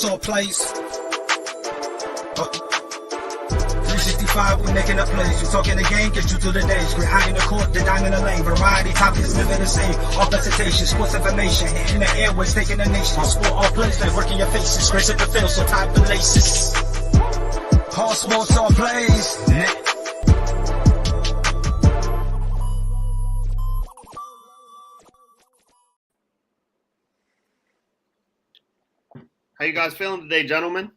all plays. 365, we making up plays. We talking the game, get you through the days. We're high in the court, the dime in the lane. Variety topics, living the same. All presentation, sports information. Hitting the airways, taking the nation. Sport all plays, they working your faces. Grace at the field, so tie the laces. All sports, all plays. How you guys feeling today, gentlemen?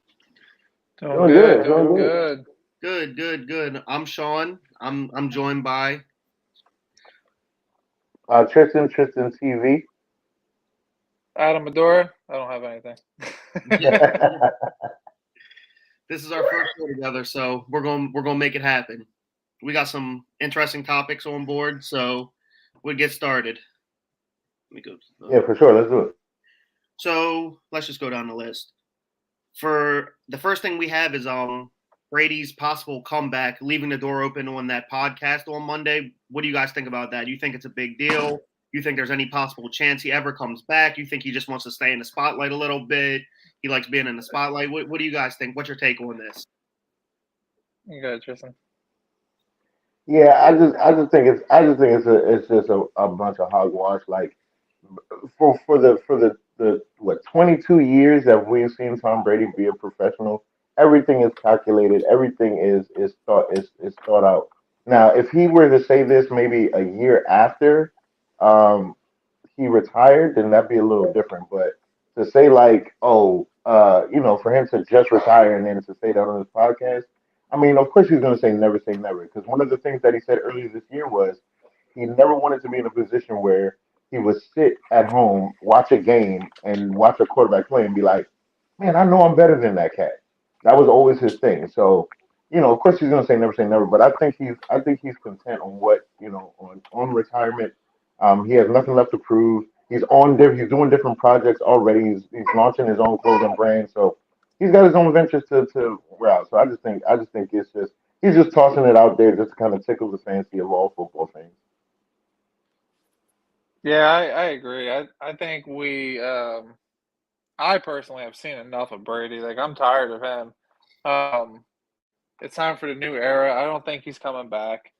Doing good. Good. I'm Sean. I'm joined by Tristan TV. Adam Medora. I don't have anything. This is our first show together, so we're gonna make it happen. We got some interesting topics on board, so we'll get started. Let me go. Yeah, for sure. Let's do it. So let's just go down the list. For the first thing we have is Brady's possible comeback, leaving the door open on that podcast on Monday. What do you guys think about that? Do you think it's a big deal? You think there's any possible chance he ever comes back? You think he just wants to stay in the spotlight a little bit? He likes being in the spotlight. What do you guys think? What's your take on this? You got it, Tristan. Yeah, I just think it's just a bunch of hogwash. Like for the 22 years that we've seen Tom Brady be a professional, everything is calculated, everything is thought out. Now, if he were to say this maybe a year after he retired, then that'd be a little different. But to say like, for him to just retire and then to say that on his podcast, I mean, of course he's going to say never, because one of the things that he said earlier this year was he never wanted to be in a position where he would sit at home, watch a game, and watch a quarterback play and be like, man, I know I'm better than that cat. That was always his thing. So, of course he's gonna say never, but I think he's content on what, on retirement. He has nothing left to prove. He's doing different projects already. He's launching his own clothing brand. So he's got his own ventures to route. So I just think it's just he's just tossing it out there just to kind of tickle the fancy of all football fans. Yeah, I agree. I think I personally have seen enough of Brady. Like, I'm tired of him. It's time for the new era. I don't think he's coming back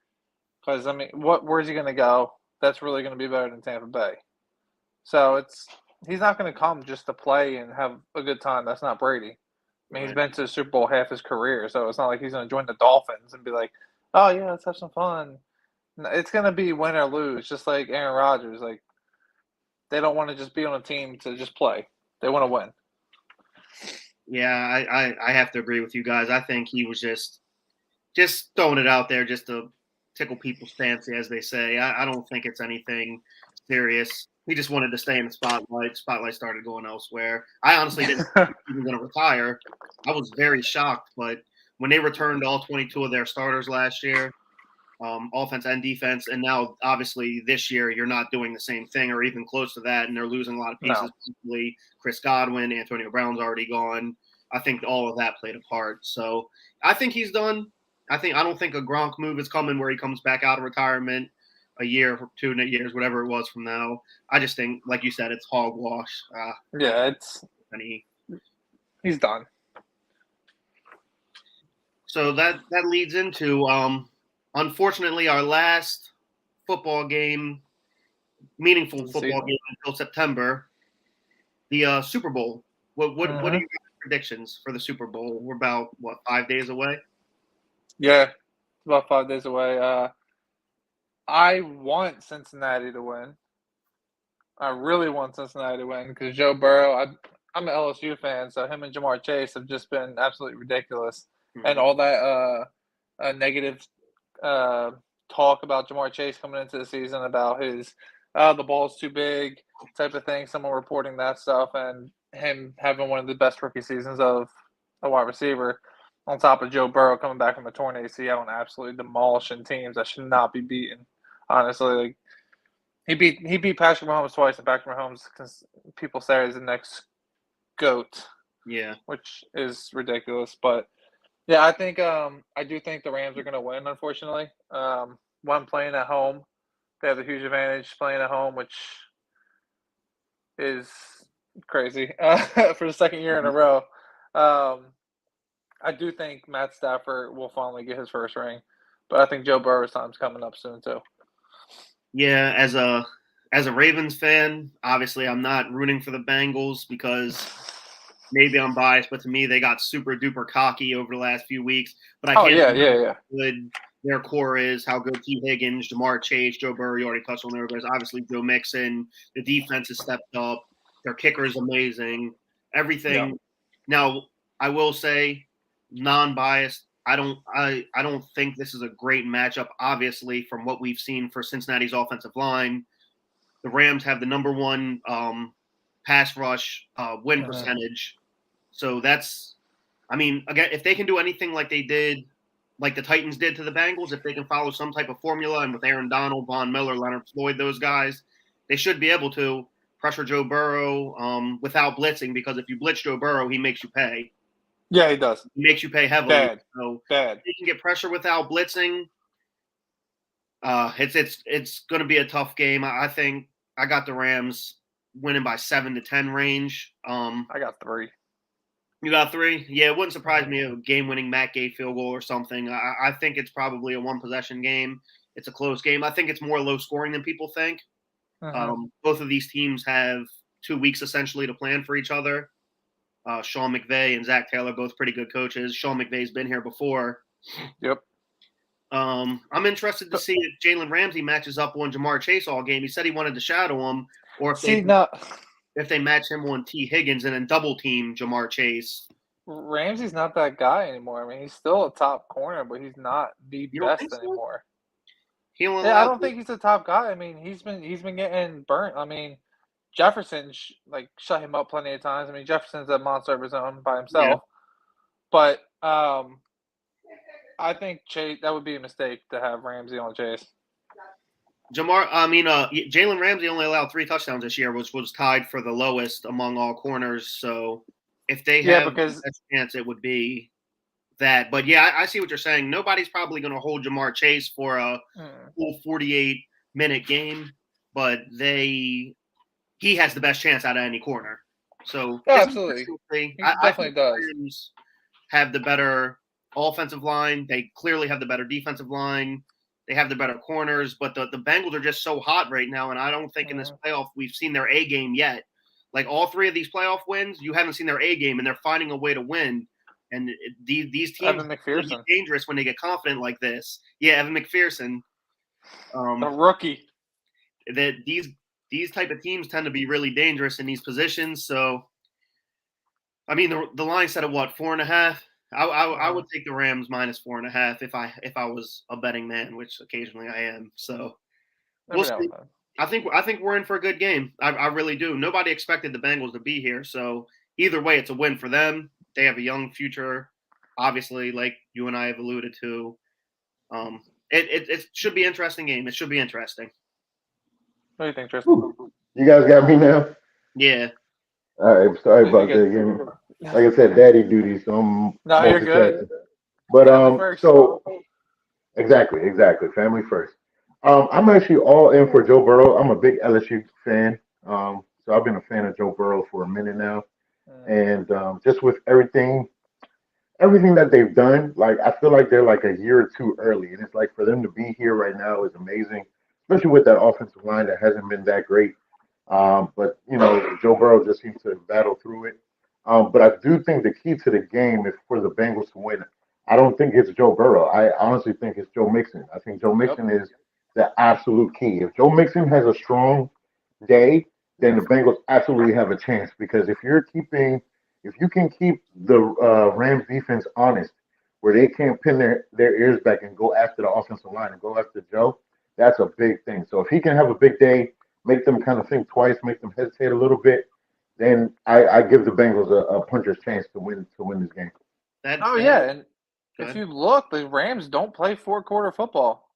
because, I mean, where's he going to go? That's really going to be better than Tampa Bay. So he's not going to come just to play and have a good time. That's not Brady. I mean, He's been to the Super Bowl half his career, so it's not like he's going to join the Dolphins and be like, oh, yeah, let's have some fun. It's going to be win or lose, just like Aaron Rodgers. Like, they don't want to just be on a team to just play. They want to win. Yeah, I have to agree with you guys. I think he was just throwing it out there just to tickle people's fancy, as they say. I don't think it's anything serious. He just wanted to stay in the spotlight. Spotlight started going elsewhere. I honestly didn't think he was going to retire. I was very shocked, but when they returned all 22 of their starters last year, offense and defense, and now obviously this year you're not doing the same thing or even close to that, and they're losing a lot of pieces. Particularly Chris Godwin, Antonio Brown's already gone. I think all of that played a part. So I think he's done. I don't think a Gronk move is coming where he comes back out of retirement a year or 2 years, whatever it was from now. I just think, like you said, it's hogwash. He's done. So that leads into unfortunately our last football game, meaningful football game until September, the Super Bowl. What are your guys' predictions for the Super Bowl? We're about 5 days away. Yeah, it's about 5 days away. I want Cincinnati to win. I really want Cincinnati to win because Joe Burrow. I'm an LSU fan, so him and Jamar Chase have just been absolutely ridiculous, and all that negative talk about Jamar Chase coming into the season about his the ball's too big type of thing. Someone reporting that stuff, and him having one of the best rookie seasons of a wide receiver. On top of Joe Burrow coming back from a torn ACL and absolutely demolishing teams that should not be beaten. Honestly, like he beat Patrick Mahomes twice, and Patrick Mahomes, people say, is the next GOAT. Yeah, which is ridiculous. But yeah, I do think the Rams are going to win. Unfortunately, one playing at home, they have a huge advantage playing at home, which is crazy for the second year in a row. I do think Matt Stafford will finally get his first ring, but I think Joe Burrow's time's coming up soon too. Yeah, as a Ravens fan, obviously I'm not rooting for the Bengals because maybe I'm biased, but to me they got super duper cocky over the last few weeks. But I can't yeah. how good their core is, how good T. Higgins, Jamar Chase, Joe Burrow, you already touched on there, but obviously Joe Mixon, the defense has stepped up, their kicker is amazing, everything. Yeah. Now, I will say, non-biased, I don't think this is a great matchup, obviously, from what we've seen for Cincinnati's offensive line. The Rams have the number one pass rush win percentage. So that's, I mean, again, if they can do anything like they did, like the Titans did to the Bengals, if they can follow some type of formula, and with Aaron Donald, Von Miller, Leonard Floyd, those guys, they should be able to pressure Joe Burrow without blitzing, because if you blitz Joe Burrow, he makes you pay. Yeah, he does. He makes you pay heavily. Bad. So Bad. if you can get pressure without blitzing, it's going to be a tough game. I think I got the Rams winning by 7 to 10 range. I got 3. You got 3? Yeah, it wouldn't surprise me a game-winning Matt Gay field goal or something. I think it's probably a one-possession game. It's a close game. I think it's more low-scoring than people think. Both of these teams have 2 weeks essentially to plan for each other. Sean McVay and Zach Taylor, both pretty good coaches. Sean McVay's been here before. Yep. I'm interested to see if Jalen Ramsey matches up on Jamar Chase all game. He said he wanted to shadow him, or if they match him on T. Higgins and then double team Jamar Chase. Ramsey's not that guy anymore. I mean, he's still a top corner, but he's not the best anymore. I don't think he's the top guy. I mean, he's been getting burnt. I mean, Jefferson shut him up plenty of times. I mean, Jefferson's a monster of his own by himself. Yeah. But I think Chase, that would be a mistake to have Ramsey on Chase. Jalen Ramsey only allowed 3 touchdowns this year, which was tied for the lowest among all corners. So if they have a chance, it would be that. But yeah, I see what you're saying. Nobody's probably going to hold Jamar Chase for a full 48-minute game, but he has the best chance out of any corner. So absolutely, he definitely does. Rams have the better offensive line. They clearly have the better defensive line. They have the better corners, but the Bengals are just so hot right now, and I don't think in this playoff we've seen their A game yet. Like all 3 of these playoff wins, you haven't seen their A game, and they're finding a way to win. And these teams are dangerous when they get confident like this. Yeah, Evan McPherson, the rookie. That these type of teams tend to be really dangerous in these positions. So, I mean, the line set at what, 4.5? I would take the Rams minus 4.5 if I was a betting man, which occasionally I am. So we'll see. I think we're in for a good game. I really do. Nobody expected the Bengals to be here, so either way, it's a win for them. They have a young future, obviously, like you and I have alluded to. It should be an interesting game. It should be interesting. What do you think, Tristan? You guys got me now? Yeah. All right. Sorry about that again. Like I said, daddy duty, so I'm no, you're good. But so exactly, family first. I'm actually all in for Joe Burrow. I'm a big LSU fan. So I've been a fan of Joe Burrow for a minute now, and just with everything that they've done, like I feel like they're like a year or 2 early, and it's like for them to be here right now is amazing, especially with that offensive line that hasn't been that great. But Joe Burrow just seems to battle through it. But I do think the key to the game is for the Bengals to win. I don't think it's Joe Burrow. I honestly think it's Joe Mixon. I think Joe Mixon is the absolute key. If Joe Mixon has a strong day, then the Bengals absolutely have a chance. Because if you can keep the Rams defense honest, where they can't pin their ears back and go after the offensive line and go after Joe, that's a big thing. So if he can have a big day, make them kind of think twice, make them hesitate a little bit, then I give the Bengals a puncher's chance to win this game. And if you look, the Rams don't play 4-quarter football.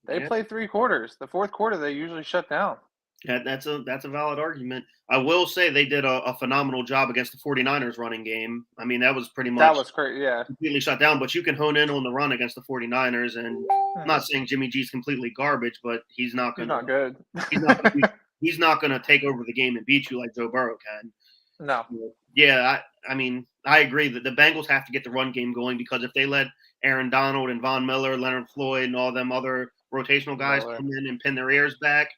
They play 3 quarters. The 4th quarter, they usually shut down. Yeah, that's a valid argument. I will say they did a phenomenal job against the 49ers running game. I mean, that was pretty much that was crazy, completely shut down. But you can hone in on the run against the 49ers. And I'm not saying Jimmy G's completely garbage, but he's not good. He's not good. He's not going to he's not going to take over the game and beat you like Joe Burrow can. No. Yeah, I mean, I agree that the Bengals have to get the run game going because if they let Aaron Donald and Von Miller, Leonard Floyd, and all them other rotational guys come in and pin their ears back,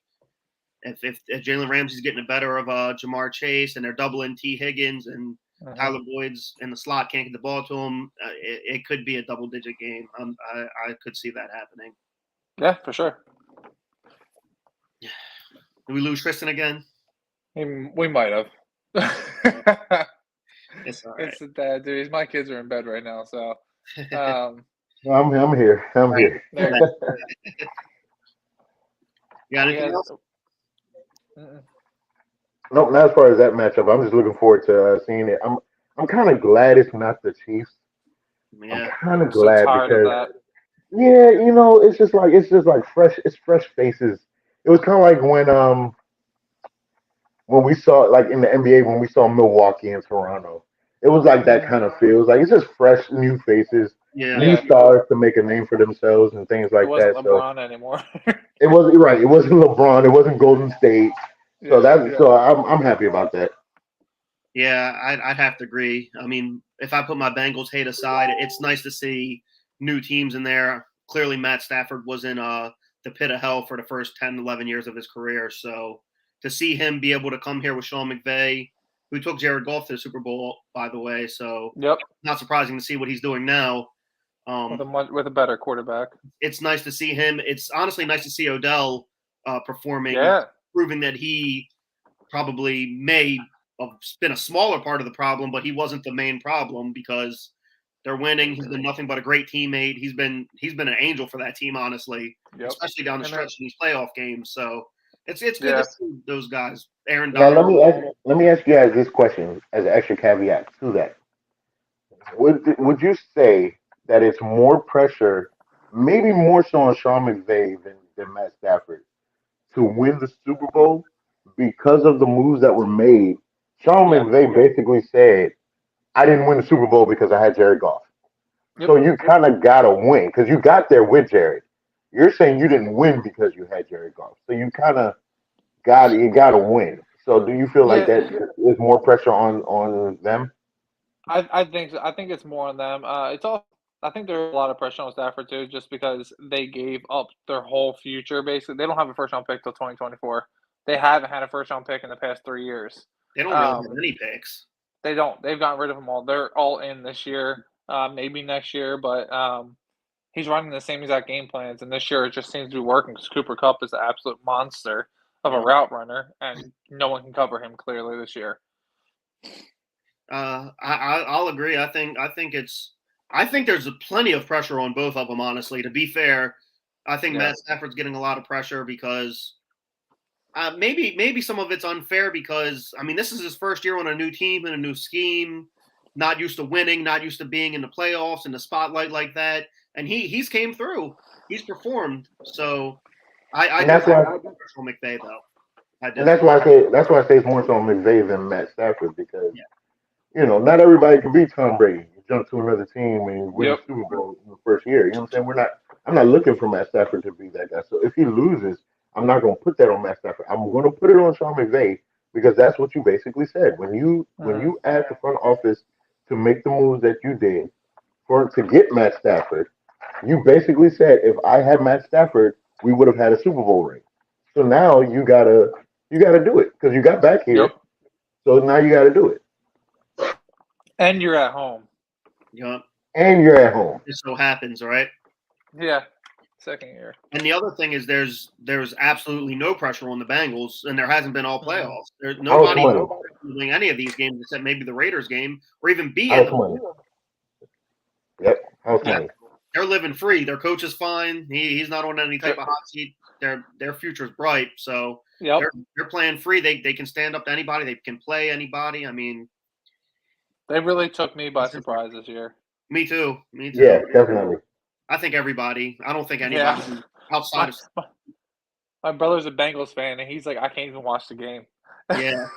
if Jalen Ramsey's getting the better of Jamar Chase and they're doubling T. Higgins and Tyler Boyd's in the slot can't get the ball to him, it could be a double-digit game. I could see that happening. Yeah, for sure. Did we lose Tristan again? We might have. It's all right. It's dude. My kids are in bed right now, so. I'm here. I'm here. There you go. You got anything else? Nope, not as far as that matchup. I'm just looking forward to seeing it. I'm kind of glad it's not the Chiefs. Yeah. I'm kind of glad because yeah, you know, it's just like fresh. It's fresh faces. It was kind of like when we saw like in the NBA when we saw Milwaukee and Toronto. It was like that kind of feel. It was like it's just fresh, new faces, new stars to make a name for themselves and things like that. It wasn't LeBron anymore. It wasn't right. It wasn't LeBron. It wasn't Golden State. So I'm happy about that. Yeah, I'd have to agree. I mean, if I put my Bengals hate aside, it's nice to see new teams in there. Clearly, Matt Stafford was in the pit of hell for the first 10, 11 years of his career. So to see him be able to come here with Sean McVay, who took Jared Goff to the Super Bowl, by the way. So not surprising to see what he's doing now. With a better quarterback. It's nice to see him. It's honestly nice to see Odell performing, proving that he probably may have been a smaller part of the problem, but he wasn't the main problem because they're winning. He's been nothing but a great teammate. He's been an angel for that team, honestly, especially down the stretch in these playoff games. So it's good to see those guys. Aaron Donald. Now, let me ask you guys this question as an extra caveat to that. Would you say that it's more pressure, maybe more so on Sean McVay than Matt Stafford, to win the Super Bowl because of the moves that were made? Sean McVay basically said, I didn't win the Super Bowl because I had Jared Goff. So you kind of got to win because you got there with Jared. You're saying you didn't win because you had Jared Goff. So you kind of got to win. So do you feel like that is more pressure on them? I think so. I think it's more on them. I think there's a lot of pressure on Stafford too, just because they gave up their whole future. Basically, they don't have a first round pick till 2024. They haven't had a first round pick in the past 3 years. They don't really have any picks. They don't. They've gotten rid of them all. They're all in this year, maybe next year, but he's running the same exact game plans, and this year it just seems to be working because Cooper Kupp is an absolute monster of a route runner, and no one can cover him clearly this year. I'll agree. I think there's plenty of pressure on both of them. Honestly, to be fair, I think Matt Stafford's getting a lot of pressure because maybe some of it's unfair because I mean this is his first year on a new team and a new scheme, not used to winning, not used to being in the playoffs and the spotlight like that, and he's came through, he's performed. So that's why McVay though. And that's why I say it's more so on McVay than Matt Stafford because. You know, not everybody can be Tom Brady. You jump to another team and win the Super Bowl in the first year. You know what I'm saying? I'm not looking for Matt Stafford to be that guy. So if he loses, I'm not going to put that on Matt Stafford. I'm going to put it on Sean McVay because that's what you basically said. When you asked the front office to make the moves that you did to get Matt Stafford, you basically said if I had Matt Stafford, we would have had a Super Bowl ring. So now you gotta do it because you got back here. So now you got to do it. And you're at home. Yeah. And you're at home. It so happens, right? Yeah. Second year. And the other thing is there's absolutely no pressure on the Bengals, and there hasn't been all playoffs. There's nobody doing any of these games except maybe the Raiders game or even be in them. Yep. Okay. They're living free. Their coach is fine. He's not on any type of hot seat. Their future's bright. So they're playing free. They can stand up to anybody. They can play anybody. I mean, they really took me by surprise this year. Me too. Yeah, definitely. I think everybody. I don't think anybody outside of. My brother's a Bengals fan, and he's like, I can't even watch the game. Yeah.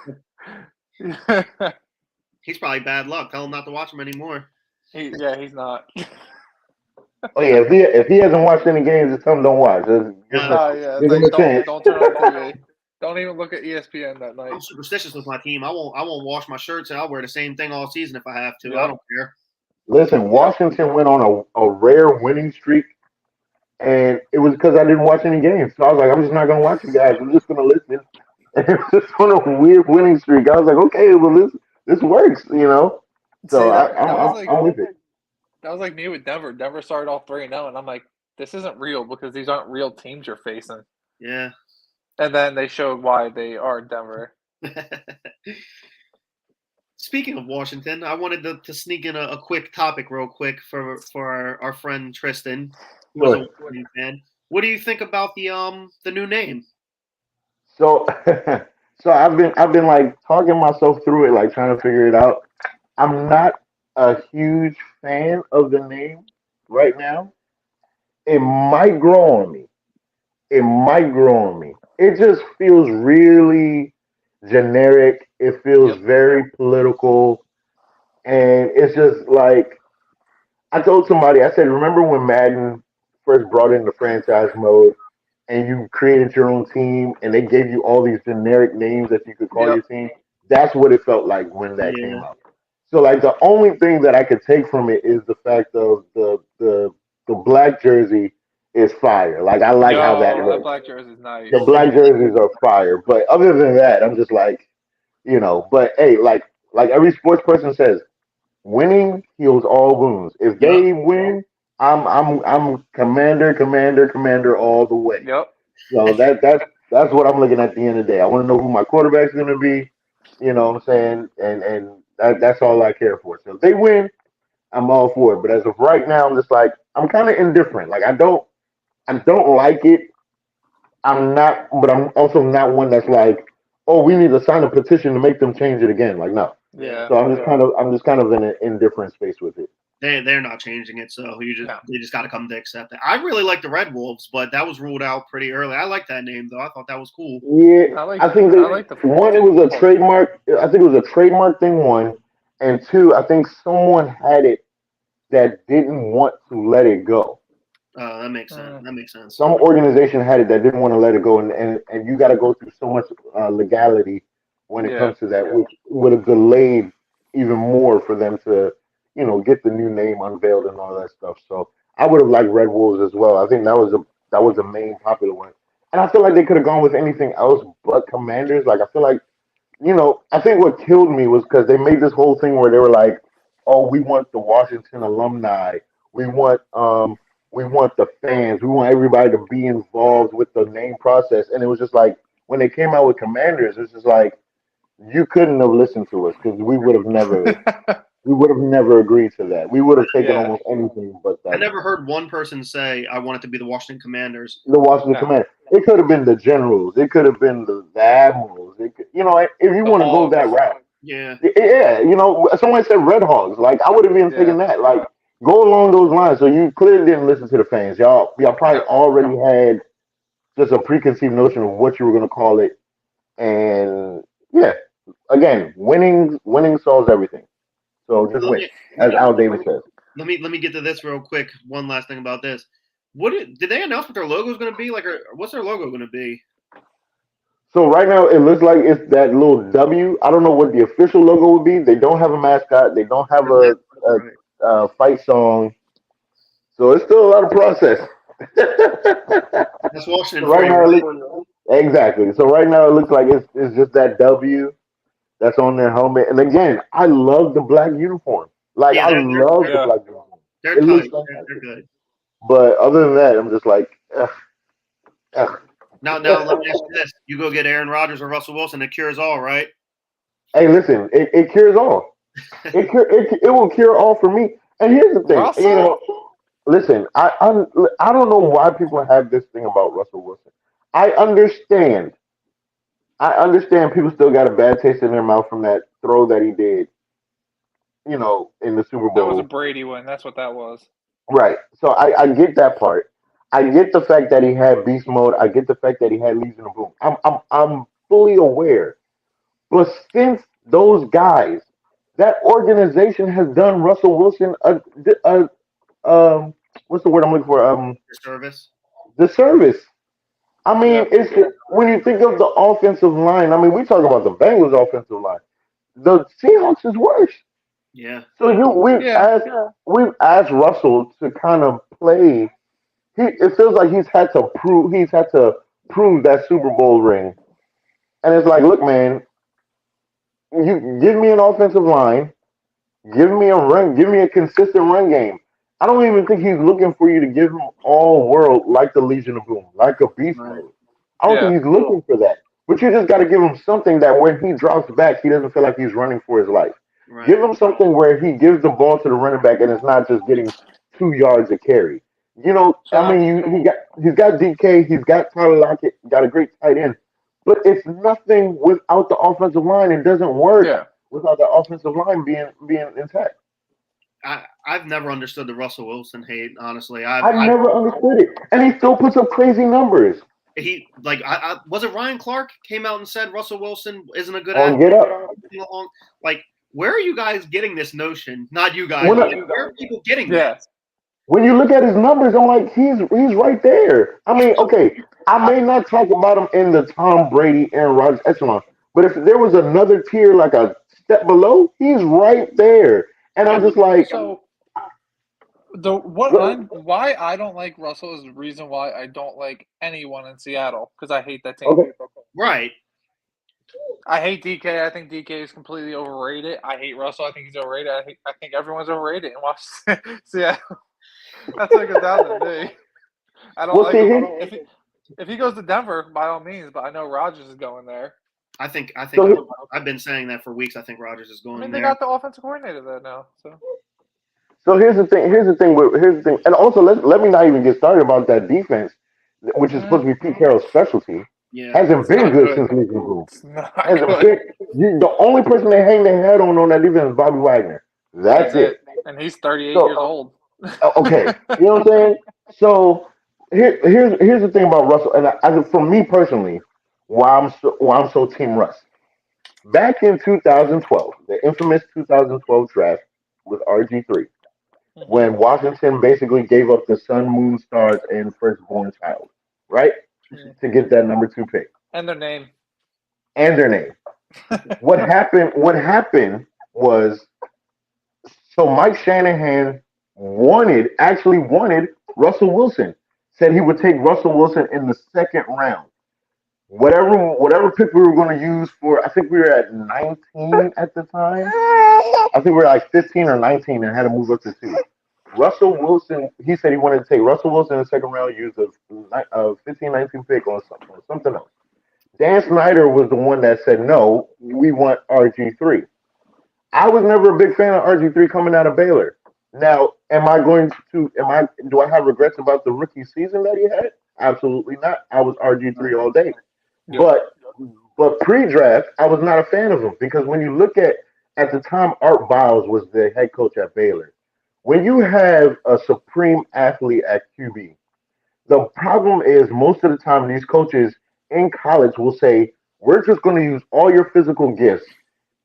He's probably bad luck. Tell him not to watch him anymore. He's not. Oh yeah, if he hasn't watched any games, just tell him don't watch. Don't turn on TV. Don't even look at ESPN that night. I'm superstitious with my team. I won't wash my shirts, and I'll wear the same thing all season if I have to. Yep. I don't care. Listen, Washington went on a rare winning streak, and it was because I didn't watch any games. So I was like, I'm just not going to watch you guys. I'm just going to listen. And it was just on a weird winning streak. I was like, okay, well, this works, you know? So See, I'm with it. that was like me with Denver. Denver started off 3-0, and I'm like, this isn't real because these aren't real teams you're facing. Yeah. And then they showed why they are Denver. Speaking of Washington, I wanted to sneak in a quick topic real quick for our friend Tristan, who was a Washington fan. What do you think about the new name? So so I've been like talking myself through it, like trying to figure it out. I'm not a huge fan of the name right now. It might grow on me. It might grow on me. It just feels really generic. It feels very political. And it's just like I told somebody, I said, remember when Madden first brought in the franchise mode and you created your own team and they gave you all these generic names that you could call your team? That's what it felt like when that came out. So like the only thing that I could take from it is the fact of the black jersey is fire. Like I like how that looks. The black jersey is nice. The black jerseys are fire. But other than that, I'm just like, you know, but hey, like every sports person says, winning heals all wounds. If they win, I'm commander all the way. Yep. So that's what I'm looking at the end of the day. I want to know who my quarterback's gonna be, you know what I'm saying? And that's all I care for. So if they win, I'm all for it. But as of right now, I'm just like I'm kind of indifferent. Like I don't like it. I'm not, but I'm also not one that's like, oh, we need to sign a petition to make them change it again. Like no. Yeah. So I'm just kind of in an indifferent space with it. They're not changing it, so they just got to come to accept it. I really like the Red Wolves, but that was ruled out pretty early. I like that name though. I thought that was cool. Yeah, I think one, it was a trademark. I think it was a trademark thing. One, and two, I think someone had it that didn't want to let it go. That makes sense. That makes sense. Some organization had it that didn't want to let it go, and you got to go through so much legality when it comes to that, which would have delayed even more for them to, you know, get the new name unveiled and all that stuff. So I would have liked Red Wolves as well. I think that was the main popular one, and I feel like they could have gone with anything else but Commanders. Like I feel like, you know, I think what killed me was because they made this whole thing where they were like, oh, we want the Washington alumni, we want the fans, we want everybody to be involved with the name process, and it was just like when they came out with Commanders, it's just like you couldn't have listened to us because we would have never agreed to that. We would have taken almost anything but that. I never heard one person say I want it to be the Washington Commanders. The Washington Commanders. It could have been the Generals. It could have been the Admirals. You know, if you want to go that route. Yeah. Yeah. You know, someone said Red Hogs. Like I would have been thinking that. Like go along those lines. So you clearly didn't listen to the fans. Y'all probably already had just a preconceived notion of what you were going to call it. And yeah. Again, winning solves everything. So just win, as Al Davis says. Let me get to this real quick. One last thing about this. Did they announce what their logo is going to be? Like, or what's their logo going to be? So right now it looks like it's that little W. I don't know what the official logo would be. They don't have a mascot. They don't have a fight song. So it's still a lot of process. That's Washington. Right now, exactly. So right now it looks like it's just that W that's on their helmet. And again, I love the black uniform. Like I love the black uniform. They're tight. They're good. But other than that, I'm just like, ugh. Now let me ask you this: you go get Aaron Rodgers or Russell Wilson, it cures all, right? Hey, listen, it cures all. It will cure all for me. And here's the thing, you know, listen, I don't know why people have this thing about Russell Wilson. I understand people still got a bad taste in their mouth from that throw that he did, you know, in the Super Bowl. That was a Brady win. That's what that was. Right. So I get that part. I get the fact that he had beast mode. I get the fact that he had Legion of Boom. I'm fully aware. But since those guys, that organization has done Russell Wilson what's the word I'm looking for? Service. The service. I mean, it's when you think of the offensive line. I mean, we talk about the Bengals' offensive line. The Seahawks is worse. Yeah. So Yeah. we've asked Russell to kind of play. It feels like he's had to prove that Super Bowl ring, and it's like, look, man, you give me an offensive line, give me a consistent run game. I don't even think he's looking for you to give him all world like the Legion of Boom, like a beast Right. mode. I don't think Yeah. he's looking for that. But you just got to give him something that when he drops back, he doesn't feel like he's running for his life. Right. Give him something where he gives the ball to the running back and it's not just getting 2 yards a carry. I So mean, he's got DK, he's got Tyler Lockett, got a great tight end, but it's nothing without the offensive line. It doesn't work yeah. without the offensive line being intact. I've never understood the Russell Wilson hate. Honestly, I never understood it, and he still puts up crazy numbers. was it Ryan Clark came out and said Russell Wilson isn't a good On athlete? Get Up, Like, where are you guys getting this notion? Not you guys. When I- Like, where are people getting Yeah. that? when you look at his numbers, I'm like, he's right there. I mean, okay, I may not talk about him in the Tom Brady, Aaron Rodgers echelon, but if there was another tier, like a step below, he's right there. And I'm just like, So why I don't like Russell is the reason why I don't like anyone in Seattle, because I hate that team. okay, Right. I hate DK. I think DK is completely overrated. I hate Russell. I think he's overrated. I think everyone's overrated in Washington. Seattle. That's what it comes down to me. I don't Well, like see, him. If he goes to Denver, by all means, but I know Rodgers is going there. I think So- I've been saying that for weeks. I think Rodgers is I going mean, they there. got the offensive coordinator there now. So here's the thing. And also let me not even get started about that defense, which is supposed to be Pete Carroll's specialty. Yeah. Hasn't been not good good. since Legion of Boom. It's not Hasn't good. been. The only person they hang their head on that defense is Bobby Wagner. That's it. And he's 38 So- years old. Okay, you know what I'm saying? So here's the thing about Russell, and for me personally, why I'm so Team Russ. Back in 2012, the infamous 2012 draft with RG3, when Washington basically gave up the sun, moon, stars, and firstborn child, right, to get that number 2 pick And their name. and their name. What happened? What happened was, so Mike Shanahan actually wanted Russell Wilson. Said he would take Russell Wilson in the second round. Whatever pick we were going to use for, I think we were at 19 at the time. I think we were like 15 or 19 and had to move up to 2. Russell Wilson, he said he wanted to take Russell Wilson in the second round, use a 15, 19 pick on something else. Dan Snyder was the one that said, no, we want RG3. I was never a big fan of RG3 coming out of Baylor. Now, do I have regrets about the rookie season that he had? Absolutely not. I was RG3 all day. Yeah. But pre-draft, I was not a fan of him because when you look at the time, Art Biles was the head coach at Baylor. When you have a supreme athlete at QB, the problem is most of the time these coaches in college will say, we're just going to use all your physical gifts,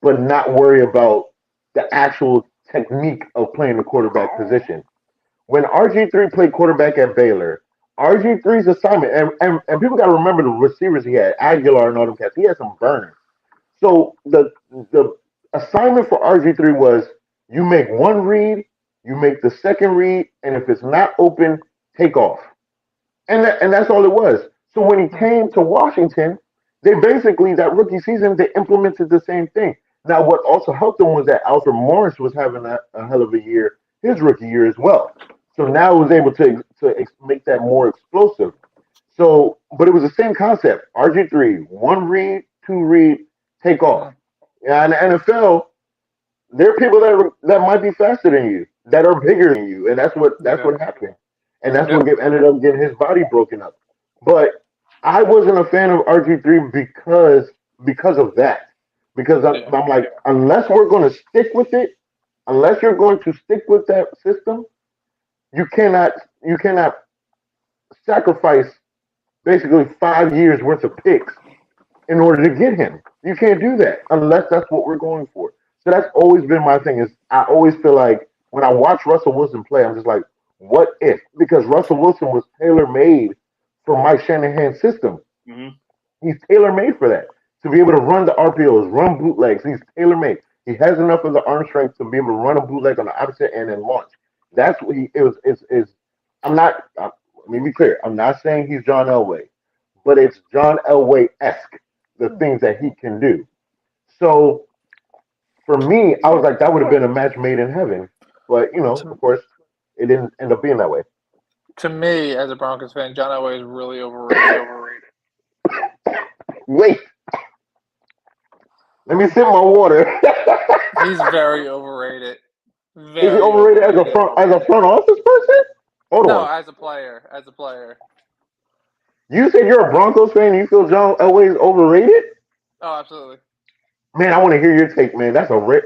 but not worry about the actual technique of playing the quarterback position. When RG3 played quarterback at Baylor, RG3's assignment, and people got to remember the receivers he had, Aguilar and all them cats, he had some burners. So the assignment for RG3 was you make one read, you make the second read, and if it's not open, take off. And that's all it was. So when he came to Washington, they basically, that rookie season, they implemented the same thing. Now, what also helped them was that Alfred Morris was having a hell of a year, his rookie year as well. So now he was able to make that more explosive. So, but it was the same concept. RG3, one read, two read, take off. Yeah, in the NFL, there are people that might be faster than you, that are bigger than you, and that's what happened. And that's what ended up getting his body broken up. But I wasn't a fan of RG3 because of that. Because I'm like, unless we're going to stick with it, unless you're going to stick with that system, you cannot sacrifice basically 5 years worth of picks in order to get him. You can't do that unless that's what we're going for. So that's always been my thing. Is I always feel like when I watch Russell Wilson play, I'm just like, what if? Because Russell Wilson was tailor made for Mike Shanahan's system. Hmm. He's tailor made for that. To be able to run the RPOs, run bootlegs, he's tailor made. He has enough of the arm strength to be able to run a bootleg on the opposite end and launch. That's what he is. I'm not. Let me be clear. I'm not saying he's John Elway, but it's John Elway esque the things that he can do. So for me, I was like, that would have been a match made in heaven. But of course, it didn't end up being that way. To me, as a Broncos fan, John Elway is really overrated. Wait, let me sip my water. He's very overrated. Is he overrated as a front office person? Hold No, on. as a player. You said you're a Broncos fan and you feel John Elway is overrated? Oh, absolutely. Man, I want to hear your take, man. That's rare.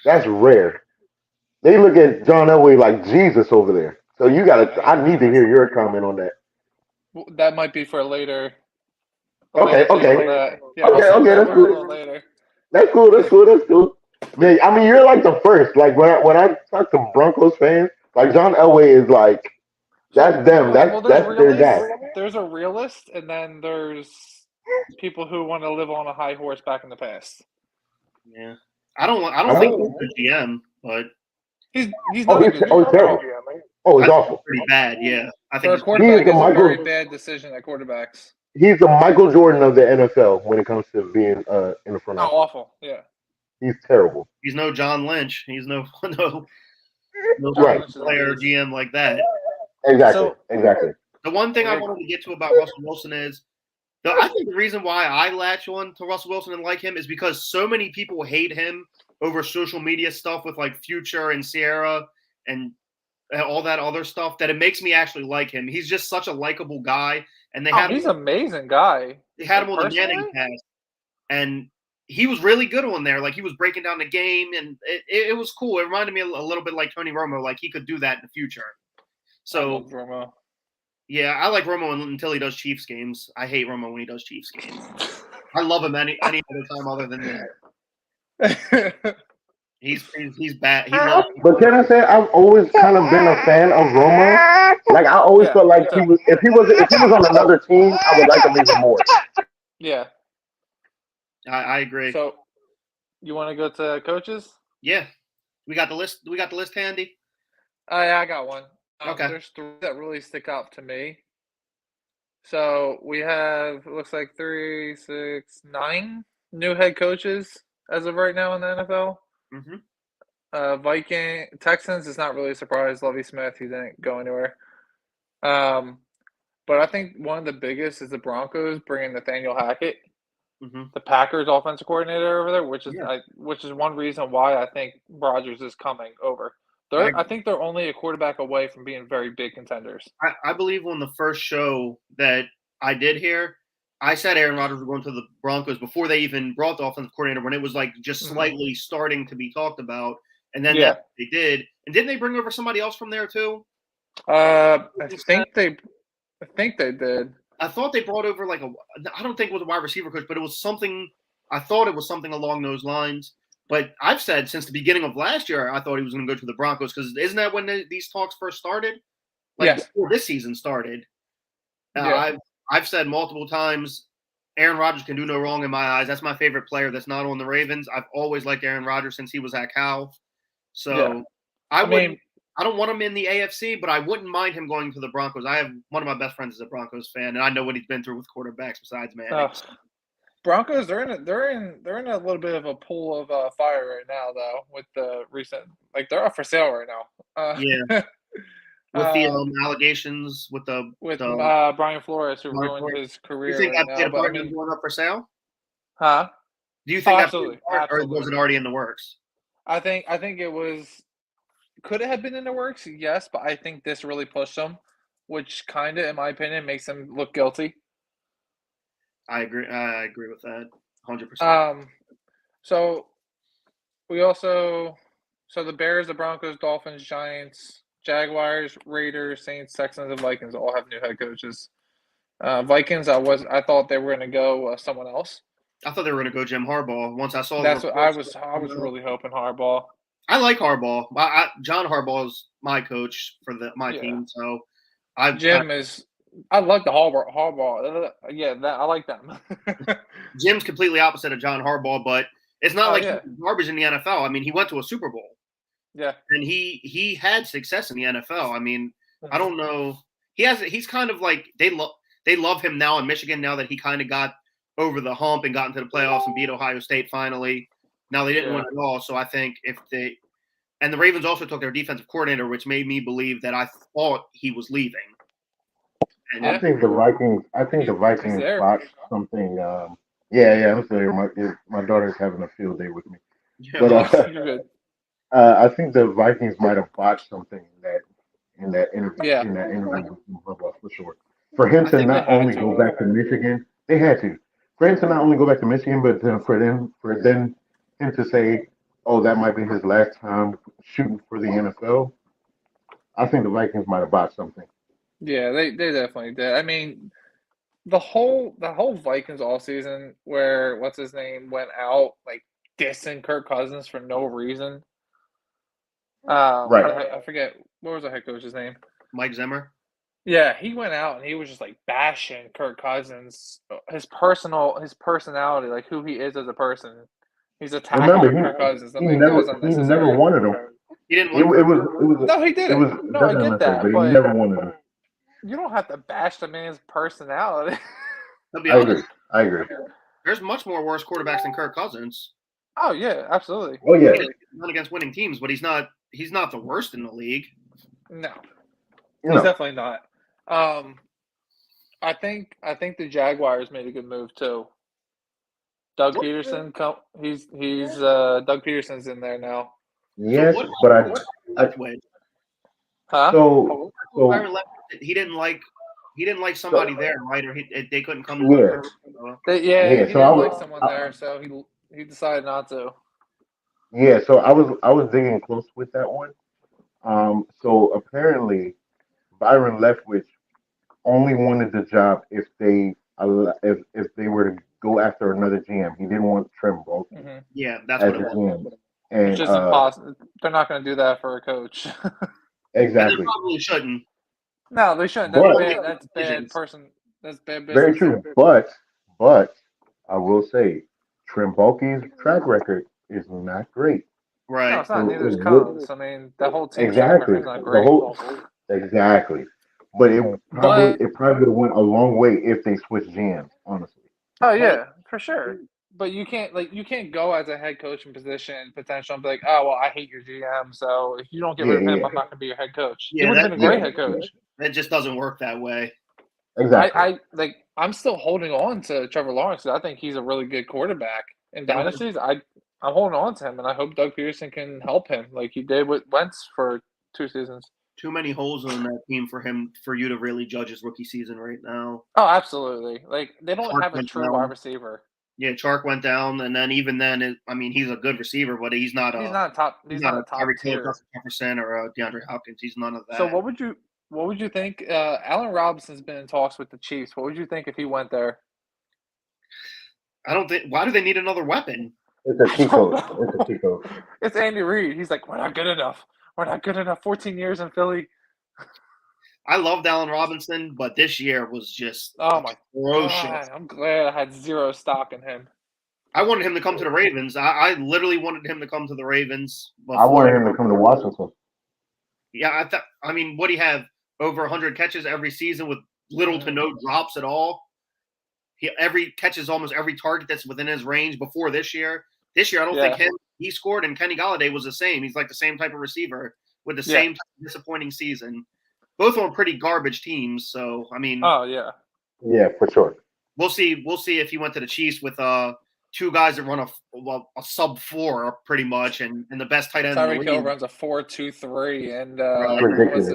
That's rare. They look at John Elway like Jesus over there. So I need to hear your comment on that. That might be for later. Okay. Yeah, Okay, that's cool. Later. That's cool. Man, I mean, you're like the first. Like when I talk to Broncos fans, like John Elway is like, that's them. That's their guy. There's a realist, and then there's people who want to live on a high horse back in the past. Yeah, I don't think he's a good GM, but he's not a good GM. Terrible. Oh, it's awful. Pretty bad. Yeah, I For a think quarterback, it's a very bad decision at quarterbacks. He's the Michael Jordan of the NFL when it comes to being in the front office. Oh, awful. Yeah. He's terrible. he's no John Lynch. He's no Right. player GM like that. Exactly. The one thing I wanted to get to about Russell Wilson is, I think the reason why I latch on to Russell Wilson and like him is because so many people hate him over social media stuff with like Future and Sierra and all that other stuff that it makes me actually like him. He's just such a likable guy, and he's an amazing guy. They had him on the Manning cast, and he was really good on there. Like he was breaking down the game, and it was cool. It reminded me a little bit like Tony Romo, like he could do that in the future. So Romo. Yeah, I like Romo until he does Chiefs games. I hate Romo when he does Chiefs games. I love him any other time other than that. He's bad. But can I say I've always kind of been a fan of Romo? Like I always felt like if he was on another team, I would like him even more. Yeah. I agree. So, you want to go to coaches? Yeah, we got the list. We got the list handy. Yeah, I got one. Okay. There's three that really stick out to me. So we have, it looks like 3, 6, 9 new head coaches as of right now in the NFL. Mm-hmm. Texans is not really a surprise. Lovie Smith, he didn't go anywhere. But I think one of the biggest is the Broncos bringing Nathaniel Hackett, the Packers offensive coordinator over there, which is one reason why I think Rodgers is coming over. I think they're only a quarterback away from being very big contenders. I believe on the first show that I did here, I said Aaron Rodgers was going to the Broncos before they even brought the offensive coordinator, when it was like just slightly starting to be talked about. And then they did. And didn't they bring over somebody else from there too? I think they did. I thought they brought over I don't think it was a wide receiver coach, but it was something. I thought it was something along those lines. But I've said since the beginning of last year, I thought he was going to go to the Broncos, because isn't that when these talks first started? Yes. Before this season started. I've said multiple times, Aaron Rodgers can do no wrong in my eyes. That's my favorite player that's not on the Ravens. I've always liked Aaron Rodgers since he was at Cal. So I don't want him in the AFC, but I wouldn't mind him going to the Broncos. I have one of my best friends is a Broncos fan, and I know what he's been through with quarterbacks besides Manning. Broncos, they're in a little bit of a pool of fire right now, though, with the recent, they're up for sale right now. With the allegations with Brian Flores, who ruined his career. You think right that now, going up for sale? Huh? Do you think absolutely, or was it already in the works? I think it was. Could it have been in the works? Yes, but I think this really pushed them, which kind of, in my opinion, makes them look guilty. I agree with that 100%. So the Bears, the Broncos, Dolphins, Giants, Jaguars, Raiders, Saints, Texans, and Vikings all have new head coaches. Vikings, I thought they were going to go someone else. I thought they were going to go Jim Harbaugh. Once I saw that's what I was really hoping Harbaugh. I like Harbaugh. John Harbaugh is my coach for my team, so Jim is I like the Harbaugh. Yeah, I like them. Jim's completely opposite of John Harbaugh, but it's not like yeah. he's garbage in the NFL. I mean, he went to a Super Bowl. Yeah. And he had success in the NFL. I mean, I don't know. He's kind of like they love him now in Michigan now that he kind of got over the hump and got into the playoffs and beat Ohio State finally. Now they didn't win at all, so I think the Ravens also took their defensive coordinator, which made me believe that I thought he was leaving. And I think the Vikings bought something. Yeah, I'm sorry. My daughter's having a field day with me. Yeah, But You're good. I think the Vikings might have bought something in that interview Yeah. with Harbaugh for sure. For him to not only go back to Michigan, they had to. For him to not only go back to Michigan, but for him to say, "Oh, that might be his last time shooting for the NFL." I think the Vikings might have bought something. Yeah, they definitely did. I mean, the whole Vikings all season where what's his name went out like dissing Kirk Cousins for no reason. Right. I forget what was the head coach's name. Mike Zimmer. Yeah, he went out and he was just like bashing Kirk Cousins, his personality, like who he is as a person. He's attacking Kirk Cousins. I mean, that was he unnecessary. never wanted him. He didn't It want was No, he didn't. I get that, but but he never wanted him. you don't have to bash the man's personality. to be honest. I agree. There's much more worse quarterbacks than Kirk Cousins. Oh yeah, absolutely. Oh yeah. He's not against winning teams, but he's not the worst in the league. No, You he's know, definitely not. I think the Jaguars made a good move too. Doug Peterson, he's Doug Peterson's in there now. yes, So but Huh? so Byron Leftwich, he didn't like somebody there, right? Or they couldn't come to him. He so didn't like someone there, so he decided not to. yeah, so I was digging close with that one. So apparently Byron Leftwich only wanted the job if they were to go after another GM. He didn't want Trent Baalke Mm-hmm. Yeah, that's as what a it was. GM. And Which is impossible. They're not going to do that for a coach. exactly. They probably shouldn't. No, they shouldn't. That's bad person. That's bad business. Very true. But I will say Trent Baalke's track record is not great. Right. No, it's not. Neither is Collins. I mean, the whole team Exactly. is not great. Exactly. But it probably would have went a long way if they switched GMs, honestly. Oh yeah, for sure. But you can't go as a head coaching position potential and be like, oh well, I hate your GM, so if you don't get rid of him, I'm not going to be your head coach. He would have been a great head coach. It just doesn't work that way. Exactly. I'm still holding on to Trevor Lawrence because I think he's a really good quarterback in dynasties. I'm holding on to him, and I hope Doug Peterson can help him like he did with Wentz for 2 seasons. Too many holes in that team for you to really judge his rookie season right now. Oh, absolutely. Like they don't Chark have a went true down. wide receiver. Yeah, Chark went down, and then even then, he's a good receiver, but he's not a top. He's not a top tier. Jefferson or DeAndre Hopkins. He's none of that. So what would you think? Allen Robinson's been in talks with the Chiefs. What would you think if he went there? I don't think. Why do they need another weapon? It's a cheat code. It's Andy Reid. He's like, we're not good enough. 14 years in Philly. I loved Allen Robinson, but this year was just ferocious. God, I'm glad I had zero stock in him. I wanted him to come to the Ravens. I literally wanted him to come to the Ravens. I wanted him to come to Washington. Yeah, what do you have? Over 100 catches every season with little to no drops at all. Every catches almost every target that's within his range before this year. This year, I don't think he scored, and Kenny Golladay was the same. He's like the same type of receiver with the same disappointing season. Both on pretty garbage teams, so I mean. Oh yeah. Yeah, for sure. We'll see if he went to the Chiefs with 2 guys that run a sub 4 pretty much, and the best tight end. Tyreek Hill runs a 4.23, and ridiculous.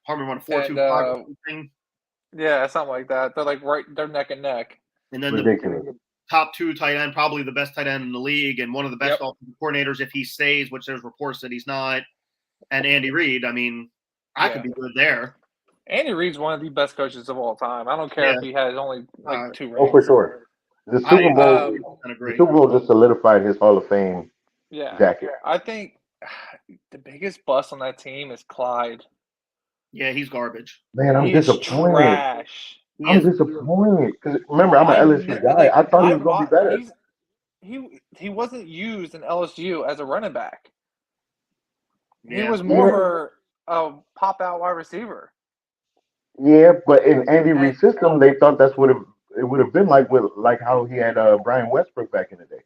Harmon run a 4.25 thing. Yeah, something like that. They're like they're neck and neck. And then ridiculous. The top 2 tight end, probably the best tight end in the league, and one of the best offensive coordinators if he stays, which there's reports that he's not. And Andy Reid, I mean, I could be good there. Andy Reid's one of the best coaches of all time. I don't care if he has only 2 rings. Oh, for sure. The Super Bowl just solidified his Hall of Fame jacket. I think the biggest bust on that team is Clyde. Yeah, he's garbage. Man, I'm He's disappointed. trash. He I'm is. disappointed because remember I'm an I LSU guy. like I thought he I was gonna be wa better. he wasn't used in LSU as a running back. He Yeah. was Yeah, more of a pop out wide receiver. yeah, but in Andy And Reid's system, they thought that's what it would have been like with like how he had Brian Westbrook back in the day.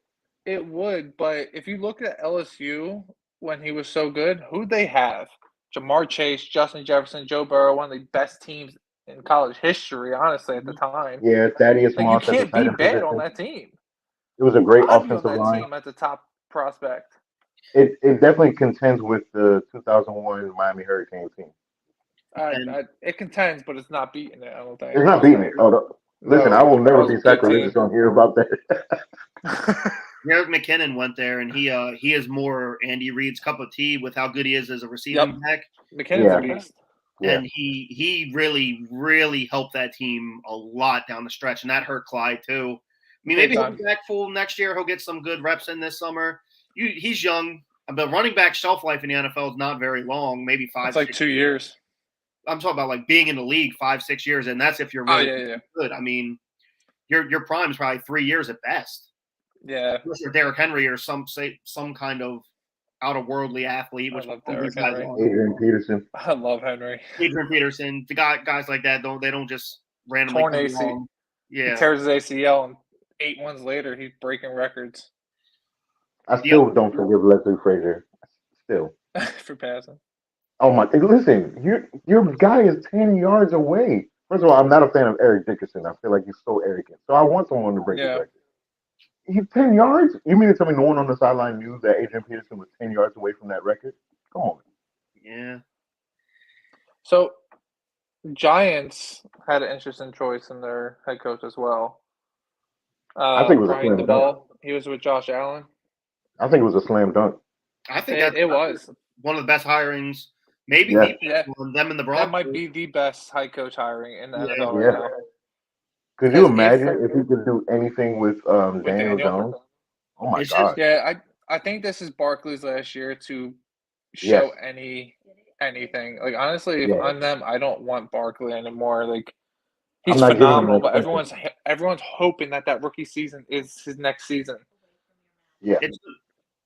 it would, but if you look at LSU when he was so good, who'd they have? Jamar Chase, Justin Jefferson, Joe Burrow, one of the best teams in college history, honestly, at the time. Yeah, Thaddeus Like you Moss at the can't be tight end bad on position. that team. It was a great I'd be on offensive that line. team as a top prospect. It definitely contends with the 2001 Miami Hurricane team. And It contends, but it's not beating it. I don't think. It's not beating it. Oh, listen, I No, will that never was be a good sacrilegious team. on here about that. Jerick McKinnon went there, and he is more Andy Reid's cup of tea with how good he is as a receiving back. McKinnon's Yeah, a beast. yeah. And he really helped that team a lot down the stretch, and that hurt Clyde too. I mean, Big maybe he'll time. be back full next year. He'll get some good reps in this summer. He's young, but running back shelf life in the NFL is not very long. Maybe 5. It's like 6 2 years. I'm talking about like being in the league 5-6 years, and that's if you're Oh really yeah. good. I mean, your prime is probably 3 years at best. Yeah. Unless you're Derrick Henry or some kind of out of worldly athlete, I which love all these Derrick guys Henry. are. Adrian Peterson. I love Henry. Adrian Peterson, the guys like that don't just randomly Torn come AC. along. He Yeah, tears his ACL, and 8 months later, he's breaking records I still don't forgive Leslie Frazier. Still. for passing. Oh my! Listen, your guy is 10 yards away. First of all, I'm not a fan of Eric Dickerson. I feel like he's so arrogant. So I want someone to break his Yeah. record. He's 10 yards. You mean to tell me no one on the sideline knew that Adrian Peterson was 10 yards away from that record? Come on. yeah. So, Giants had an interesting choice in their head coach as well. I think it was a Brian slam dunk. DeBall. He was with Josh Allen. I think it was a slam dunk. I think It was. one of the best hirings, maybe Yeah. the Yeah. one, them in the Broncos. That might be the best head coach hiring in the Yeah. NFL Yeah. right now. Could you Because imagine if he could do anything with Daniel Daniel. Jones? Oh my It's God. Yeah, I think this is Barkley's last year to Yes. show anything. Like honestly, if Yeah. I'm them, I don't want Barkley anymore. Like I'm he's not giving him phenomenal, that but attention. everyone's hoping that rookie season is his next season. Yeah.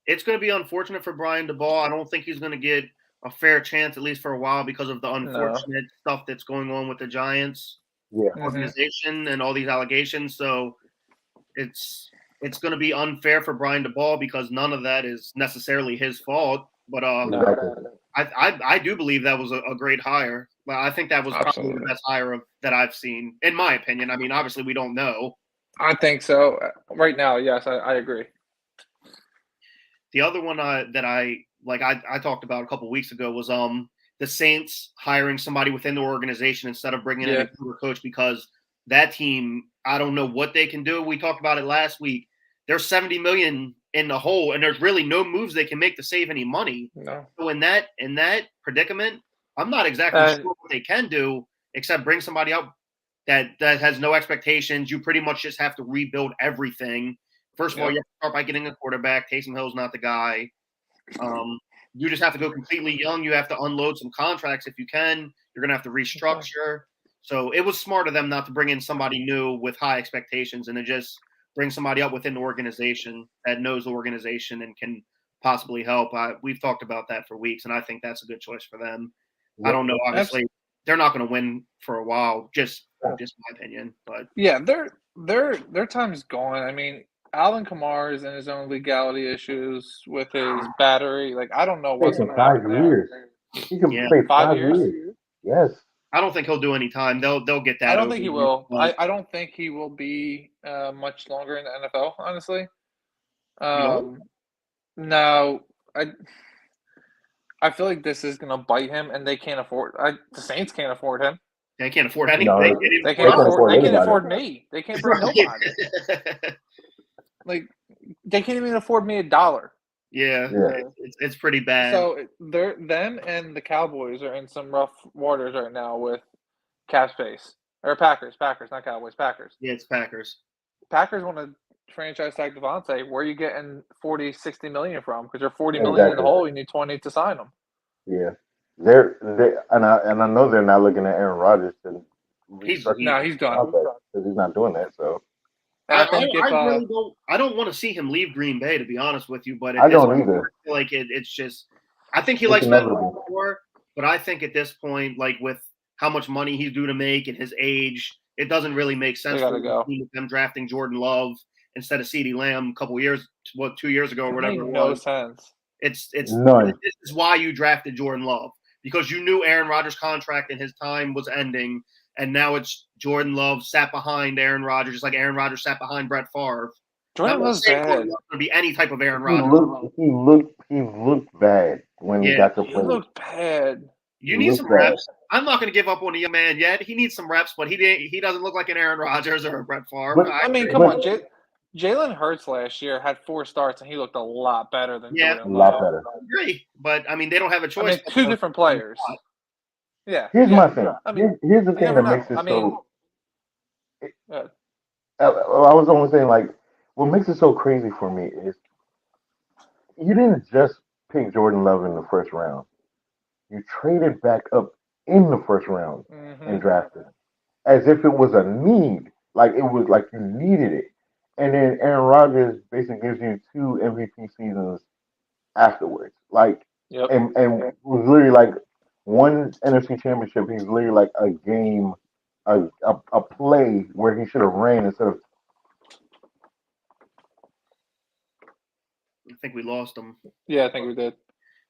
It's going to be unfortunate for Brian DeBall. I don't think he's going to get a fair chance, at least for a while, because of the unfortunate stuff that's going on with the Giants Yeah. organization and all these allegations. So it's going to be unfair for Brian DeBall because none of that is necessarily his fault. But Exactly. I do believe that was a great hire. I think that was probably Absolutely. the best hire that I've seen, in my opinion. I mean, obviously we don't know. I think so. Right now, yes, I agree. The other one that I talked about a couple weeks ago was the Saints hiring somebody within the organization instead of bringing in a coach, because that team, I don't know what they can do. We talked about it last week. There's $70 million in the hole, and there's really no moves they can make to save any money. No. So in that predicament, I'm not exactly sure what they can do except bring somebody up that has no expectations. You pretty much just have to rebuild everything. First of all, you have to start by getting a quarterback. Taysom Hill's not the guy. You just have to go completely young. You have to unload some contracts if you can. You're going to have to restructure. So it was smart of them not to bring in somebody new with high expectations and to just bring somebody up within the organization that knows the organization and can possibly help. We've talked about that for weeks, and I think that's a good choice for them. I don't know. Obviously, they're not going to win for a while, just my opinion. But yeah, their time's gone. I mean, Alvin Kamara is in his own legality issues with his battery. Like, I don't know what's going to happen 5 years. He can play 5 years. Yes. I don't think he'll do any time. They'll get that. I don't think he will. I don't think he will be much longer in the NFL, honestly. No, I feel like this is going to bite him, and they can't afford. The Saints can't afford him. They can't afford anything. No, they can't afford me. They can't afford nobody. Like, they can't even afford me $1. Yeah. It's pretty bad. So them and the Cowboys are in some rough waters right now with cap space. Or Packers, not Cowboys, Packers. Yeah, it's Packers. Packers want to franchise tag Devontae. Where are you getting $40, $60 million from? Because you're $40 million in the hole. You need 20 to sign them. Yeah. I know they're not looking at Aaron Rodgers to He's restructure No, his he's done. contract because he's not doing that. So And I think if really don't. I don't want to see him leave Green Bay, to be honest with you. But at I this don't point, either. I feel like it's just. I think he It's likes Matt inevitable. before, but I think at this point, like with how much money he's due to make and his age, it doesn't really make sense gotta for go. them drafting Jordan Love instead of CeeDee Lamb a couple years, 2 years ago or It whatever made it no was. sense. It's None. this is why you drafted Jordan Love, because you knew Aaron Rodgers' contract and his time was ending, and now it's Jordan Love sat behind Aaron Rodgers, just like Aaron Rodgers sat behind Brett Favre. Jordan was bad. Jordan Love's going to be any type of Aaron He Rodgers. looked bad when he Yeah, got to He play. looked bad. You He need looked some bad. reps. I'm not going to give up on a young man yet. He needs some reps, but he doesn't look like an Aaron Rodgers or a Brett Favre. But- I mean, come on. Jalen Hurts last year had 4 starts, and he looked a lot better than Yeah. A Jordan lot Love. better. I agree, but I mean they don't have a I choice. mean, 2 different players. Yeah. Here's yeah. my thing. I mean, Here's the you thing never that know. makes it I mean, so. I was only saying, like, what makes it so crazy for me is you didn't just pick Jordan Love in the first round. You traded back up in the first round and drafted him as if it was a need, like it was like you needed it. And then Aaron Rodgers basically gives you 2 MVP seasons afterwards, like, Yep. and was literally like one NFC Championship. He's literally like a game, a play where he should have ran instead of. I think we lost him. Yeah, I think we did.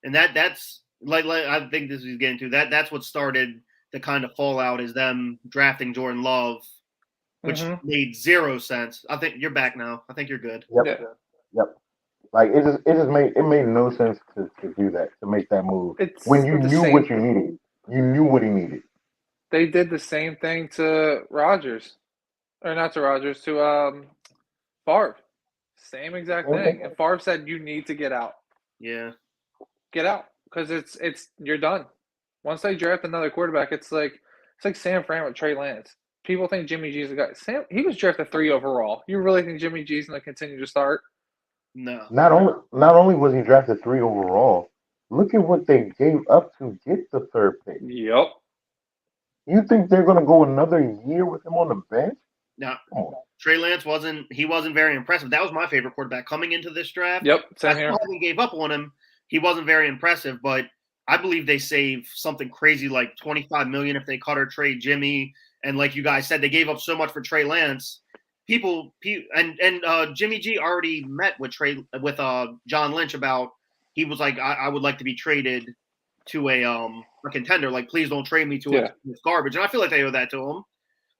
And that's like I think this is getting to that. That's what started the kind of fallout is them drafting Jordan Love, which made 0 sense. I think you're back now. I think you're good. Yep. Like it made no sense to do that, to make that move It's when you the knew same- what you needed. You knew what he needed. They did the same thing to Rodgers, or not to Rodgers, to Favre. Same exact thing. And Favre said, "You need to get out. Yeah. Get out, because it's you're done. Once they draft another quarterback, it's like San Fran with Trey Lance. People think Jimmy G's the guy. He was drafted 3 overall. You really think Jimmy G's going to continue to start? No. Not only was he drafted 3 overall, look at what they gave up to get the 3rd pick. Yep. You think they're going to go another year with him on the bench? No. Come on. Trey Lance wasn't very impressive. That was my favorite quarterback coming into this draft. Yep. Same That's here. why they gave up on him. He wasn't very impressive, but I believe they saved something crazy like $25 million if they cut or trade Jimmy. And like you guys said, they gave up so much for Trey Lance. People and Jimmy G already met with John Lynch about. He was like, I would like to be traded to a contender. Like, please don't trade me to this garbage. And I feel like they owe that to him.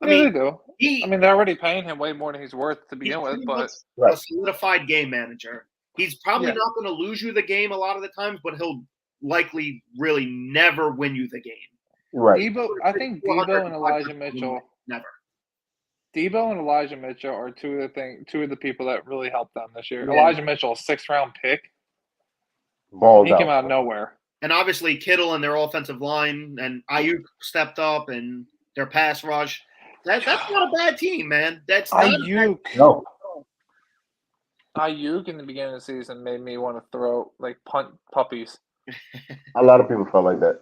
I mean, they do. They're already paying him way more than he's worth to begin with. But a solidified game manager. He's probably not going to lose you the game a lot of the times, but he'll likely really never win you the game. Right. I think Debo and Elijah Mitchell. Never. Debo and Elijah Mitchell are two of the people that really helped them this year. Yeah. Elijah Mitchell, 6th round pick. Balled He came out. out of nowhere. And obviously Kittle and their offensive line and Ayuk stepped up and their pass rush. That's not a bad team, man. That's not Ayuk. No. Ayuk in the beginning of the season made me want to throw punt puppies. A lot of people felt like that.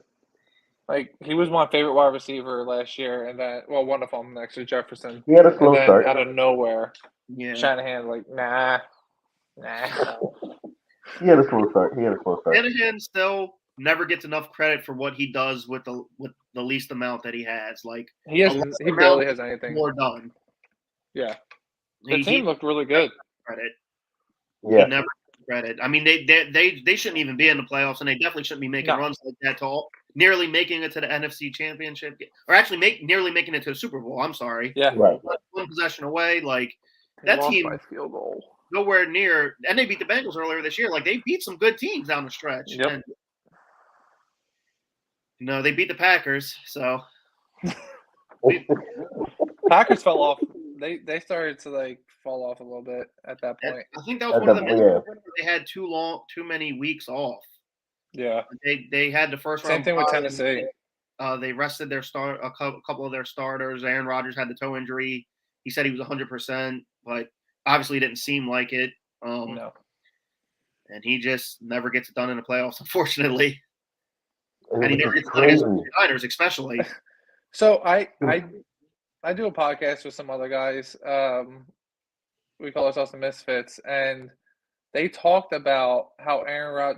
Like, he was my favorite wide receiver last year, and then one of them next to Jefferson. He had a slow And then start. out of nowhere, Yeah. Shanahan nah. He had a slow start. Shanahan still never gets enough credit for what he does with the least amount that he has. Like, He barely has anything. more done. Yeah, the He team looked really good. credit. Yeah. He never gets credit. I mean, they shouldn't even be in the playoffs, and they definitely shouldn't be making runs like that tall. Nearly making it to the NFC Championship, or actually nearly making it to the Super Bowl. I'm sorry. Yeah, Right. One possession away. Like, He that lost team by field goal. nowhere near. And they beat the Bengals earlier this year. Like, they beat some good teams down the stretch. Yep. And, they beat the Packers. So Packers fell off. They started to fall off a little bit at that point. I think that was one of the Yeah. where they had too many weeks off. Yeah, They had the first same round thing with bye. Tennessee. They rested a couple of their starters. Aaron Rodgers had the toe injury. He said he was 100%, but obviously didn't seem like it. No, And he just never gets it done in the playoffs, unfortunately. And he which never is gets done against crazy. the Niners, especially. So I do a podcast with some other guys. We call ourselves the Misfits, and they talked about how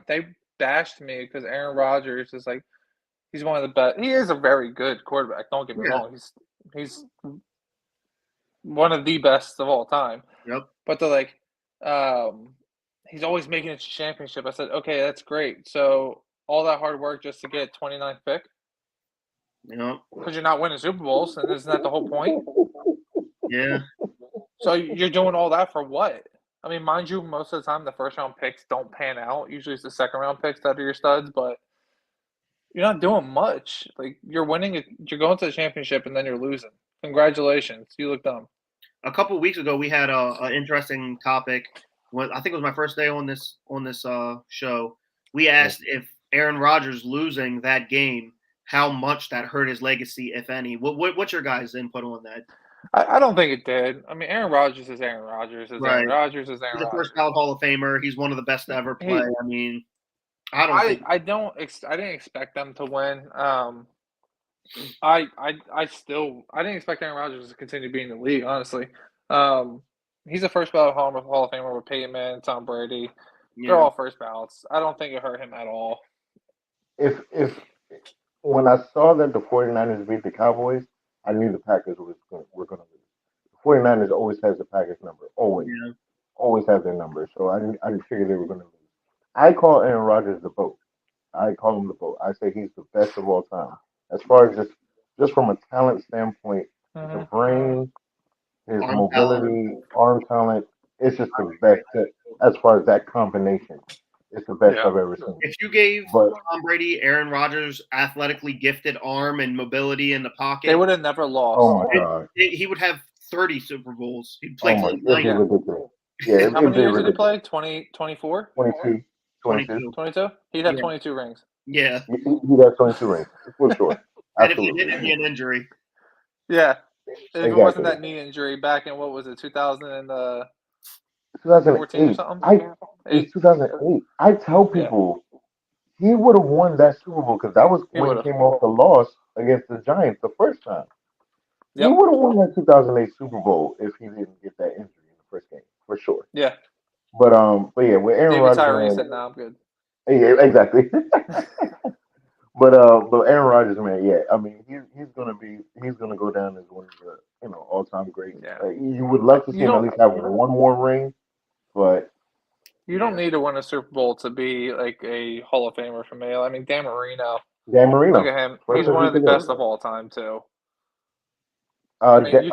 they bashed me because Aaron Rodgers is like, he's one of the best. He is a very good quarterback. Don't get me Yeah. wrong. He's one of the best of all time. Yep. But they're like, he's always making it to championship. I said, okay, that's great. So all that hard work just to get 29th pick You know. because you're not winning Super Bowls, and isn't that the whole point? Yeah. So you're doing all that for what? I mean, mind you, most of the time the first round picks don't pan out. Usually it's the second round picks that are your studs, but you're not doing much. Like you're winning, you're going to the championship, and then you're losing. Congratulations, you look dumb. A couple of weeks ago, we had an interesting topic. I think it was my first day on this show. We asked if Aaron Rodgers losing that game, how much that hurt his legacy, if any. What's your guys' input on that? I don't think it did. I mean, Aaron Rodgers is Aaron Rodgers. Aaron Right. Rodgers is Aaron He's the Rodgers. first ballot Hall of Famer. He's one of the best to ever play. I mean, I didn't expect them to win. I didn't expect Aaron Rodgers to continue being in the league. Honestly, he's the first ballot Hall of Famer with Peyton Manning, Tom Brady. Yeah. They're all first ballots. I don't think it hurt him at all. If when I saw that the 49ers beat the Cowboys, I knew the Packers were going to lose. The 49ers always has the Packers number. Always have their number. So I didn't figure they were going to lose. I call Aaron Rodgers the GOAT. I call him the GOAT. I say he's the best of all time. As far as just from a talent standpoint, the brain, his mobility, arm talent, it's just the best. As far as that combination, it's the best I've ever seen. If you gave Tom Brady Aaron Rodgers' athletically gifted arm and mobility in the pocket, they would have never lost. Oh my God! He would have 30 Super Bowls. He'd play ridiculous. Yeah, how many years did he play? 20, 24? 22. He'd have 22 rings. Yeah. He'd have 22 rings, for sure. And if he didn't be an injury. Yeah. If it wasn't that knee injury back in, what was it, 2014 or something? It's 2008. I tell people he would have won that Super Bowl because that was when he came off the loss against the Giants the first time. He would have won that 2008 Super Bowl if he didn't get that injury in the first game, for sure. Yeah. But yeah, with Aaron Rodgers, Tyree said, "No, I'm good." Yeah, exactly. But Aaron Rodgers, man, yeah, I mean, he's gonna go down as one of the all-time greats. Yeah. You would love to see him at least have one more ring, but you don't need to win a Super Bowl to be like a Hall of Famer for me. I mean, Dan Marino. Look at him; he's one of the best of all time too. Did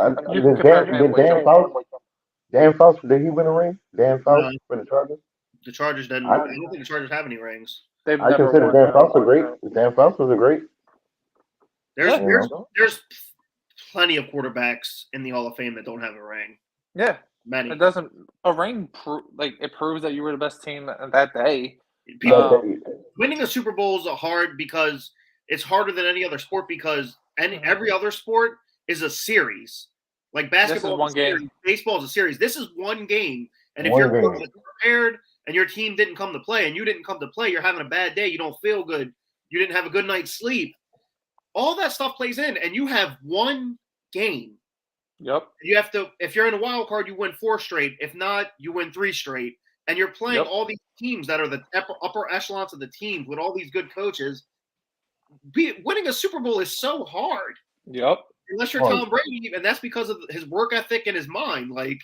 Dan Fouts, did he win a ring? Dan Fouts for the Chargers? The Chargers didn't. I don't think the Chargers have any rings. I consider Dan Fouts a great. Dan Fouts was a great. There's plenty of quarterbacks in the Hall of Fame that don't have a ring. Yeah, many. It doesn't. A ring it proves that you were the best team that day. Winning a Super Bowl is hard because it's harder than any other sport because every other sport is a series. Like basketball, one game. Baseball is a series. This is one game, and if you're prepared and your team didn't come to play and you didn't come to play, you're having a bad day. You don't feel good. You didn't have a good night's sleep. All that stuff plays in, and you have one game. Yep. You have to. If you're in a wild card, you win 4 straight. If not, you win 3 straight. And you're playing all these teams that are the upper echelons of the teams with all these good coaches. Winning a Super Bowl is so hard. Yep. Unless you're Tom Brady, and that's because of his work ethic and his mind. Like,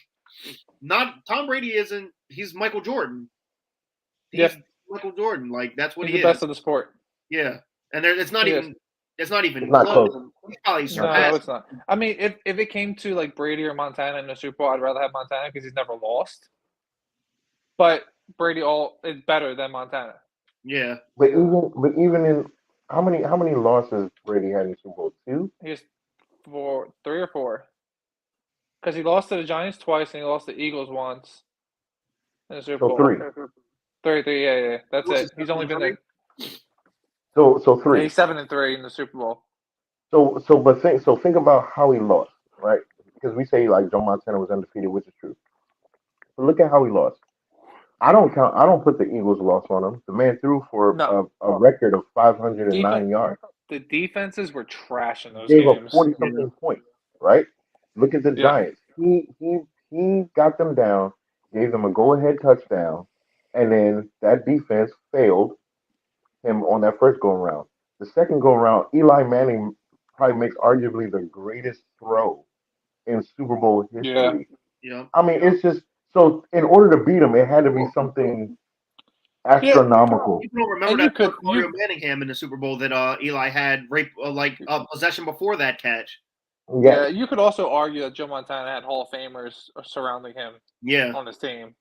not Tom Brady isn't. He's Michael Jordan. He's Michael Jordan. Like that's what he's he the is. best of the sport. Yeah, and it's not even. It's not even close. He's probably no, it's not. I mean, if it came to like Brady or Montana in the Super Bowl, I'd rather have Montana because he's never lost. But Brady is better than Montana. Yeah. But even in how many losses Brady had in Super Bowl? 2? He has 3 or 4. Because he lost to the Giants twice and he lost to the Eagles once in the Super Bowl. 3. 3, yeah. That's it. He's only been there. So 3. Yeah, he's 7-3 in the Super Bowl. So think about how he lost, right? Because we say like Joe Montana was undefeated, which is true. But look at how he lost. I don't count. I don't put the Eagles' loss on him. The man threw for No. a record of 509 yards. The defenses were trash in those Gave up games. 40 something points. Right. Look at the Yeah. Giants. He got them down, gave them a go ahead touchdown, and then that defense failed him on that first go around. The second go around, Eli Manning probably makes arguably the greatest throw in Super Bowl history. Yeah. I mean, it's just so. In order to beat him, it had to be something astronomical. People don't remember And that you could- Mario you- Manningham in the Super Bowl that Eli had possession before that catch. Yeah, you could also argue that Joe Montana had Hall of Famers surrounding him Yeah, on his team.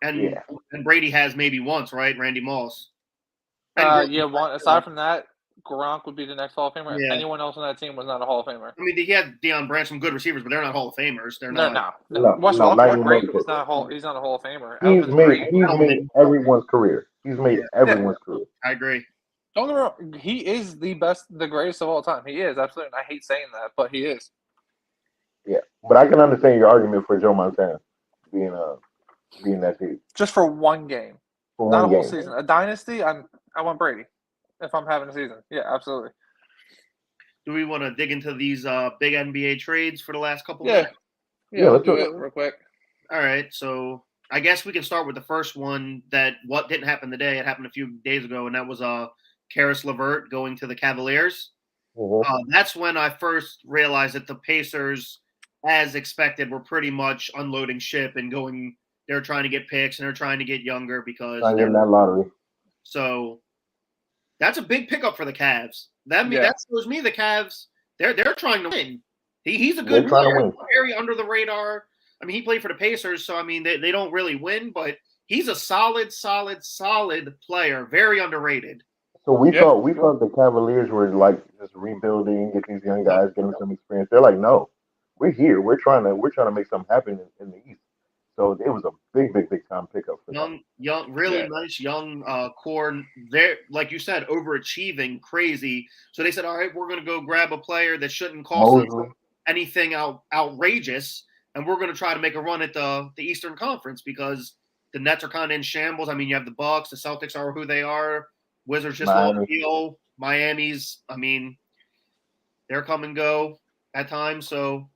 and Yeah. and Brady has maybe once, right? Randy Moss. And Yeah, one aside from that, Gronk would be the next Hall of Famer. Yeah. Anyone else on that team was not a Hall of Famer. I mean, he had Deion Branch, some good receivers, but they're not Hall of Famers. They're No, not. Wes not Welker, even great. close. He's not a Hall of Famer. He's Elvin's great. made everyone's career. He's made everyone's career. I agree. Don't get me wrong, he is the greatest of all time. He is, absolutely. And I hate saying that, but he is. Yeah, but I can understand your argument for Joe Montana being that team Just for one game. for Not a one whole game. season. A dynasty, I want Brady. If I'm having a season. Yeah, absolutely. Do we want to dig into these big NBA trades for the last couple of Yeah. minutes? Yeah, Let's let's do do it real quick. All right, so I guess we can start with the first one what didn't happen today. It happened a few days ago, and that was Karis LeVert going to the Cavaliers. Mhm. That's when I first realized that the Pacers, as expected, were pretty much unloading ship and going. They're trying to get picks and they're trying to get younger because Trying to get in that lottery. so that's a big pickup for the Cavs. That Yeah. that shows me the Cavs they're trying to win. He's a They're good trying to player, win. very under the radar. I mean, he played for the Pacers, so I mean they don't really win, but he's a solid player, very underrated. So we Yeah. thought the Cavaliers were like just rebuilding, get these young guys, get them some experience. They're like, no, we're here. We're trying to make something happen in the East. So it was a big time pickup for them. Young, really Yeah. nice young core. There, like you said, overachieving, crazy. So they said, all right, we're going to go grab a player that shouldn't cost us Mosley. anything outrageous, and we're going to try to make a run at the Eastern Conference because the Nets are kind of in shambles. I mean, you have the Bucks, the Celtics are who they are. Wizards just Miami. lost Beal. Miami's, I mean, they're come and go at times. So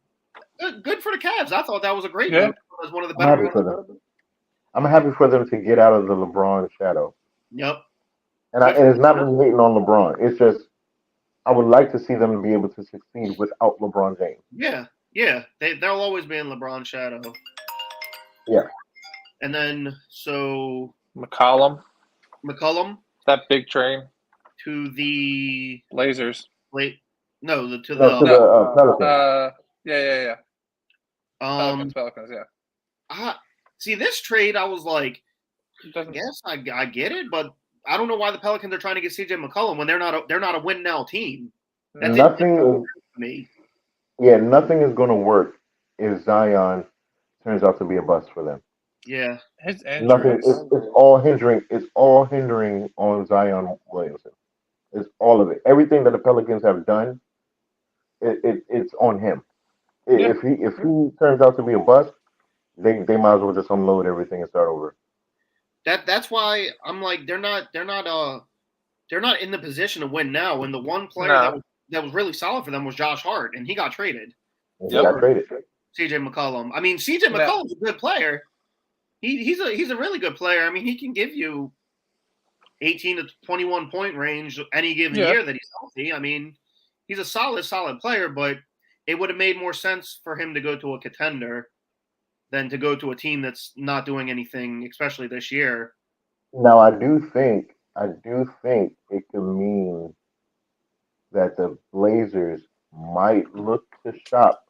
good for the Cavs. I thought that was a great Yeah. move. It was one of the I'm better happy for moves. them. I'm happy for them to get out of the LeBron shadow. Yep. And it's not me hating on LeBron. It's just I would like to see them be able to succeed without LeBron James. Yeah. They'll always be in LeBron's shadow. Yeah. And then so McCollum, McCollum that big train, to the Blazers. to No, to the the Pelicans. Yeah. um Pelicans, yeah. see this trade. I was like, It doesn't- yes, I get it, but I don't know why the Pelicans are trying to get CJ McCollum when they're not a win now team. That didn't Nothing make is sense to me. nothing is going to work if Zion turns out to be a bust for them. Yeah, His Nothing. injuries. It's all hindering. It's all hindering on Zion Williamson. It's all of it. Everything that the Pelicans have done, it's on him. Yeah. If he turns out to be a bust, they might as well just unload everything and start over. that's why I'm like they're not in the position to win now. And the one player No. that was really solid for them was Josh Hart, and he got traded. And Yep. he got traded. CJ McCollum. I mean, CJ Yeah. McCollum's a good player. He's a really good player. I mean, he can give you 18 to 21 point range any given Yeah. year that he's healthy. I mean, he's a solid player, but it would have made more sense for him to go to a contender than to go to a team that's not doing anything, especially this year. Now I do think it could mean that the Blazers might look to shop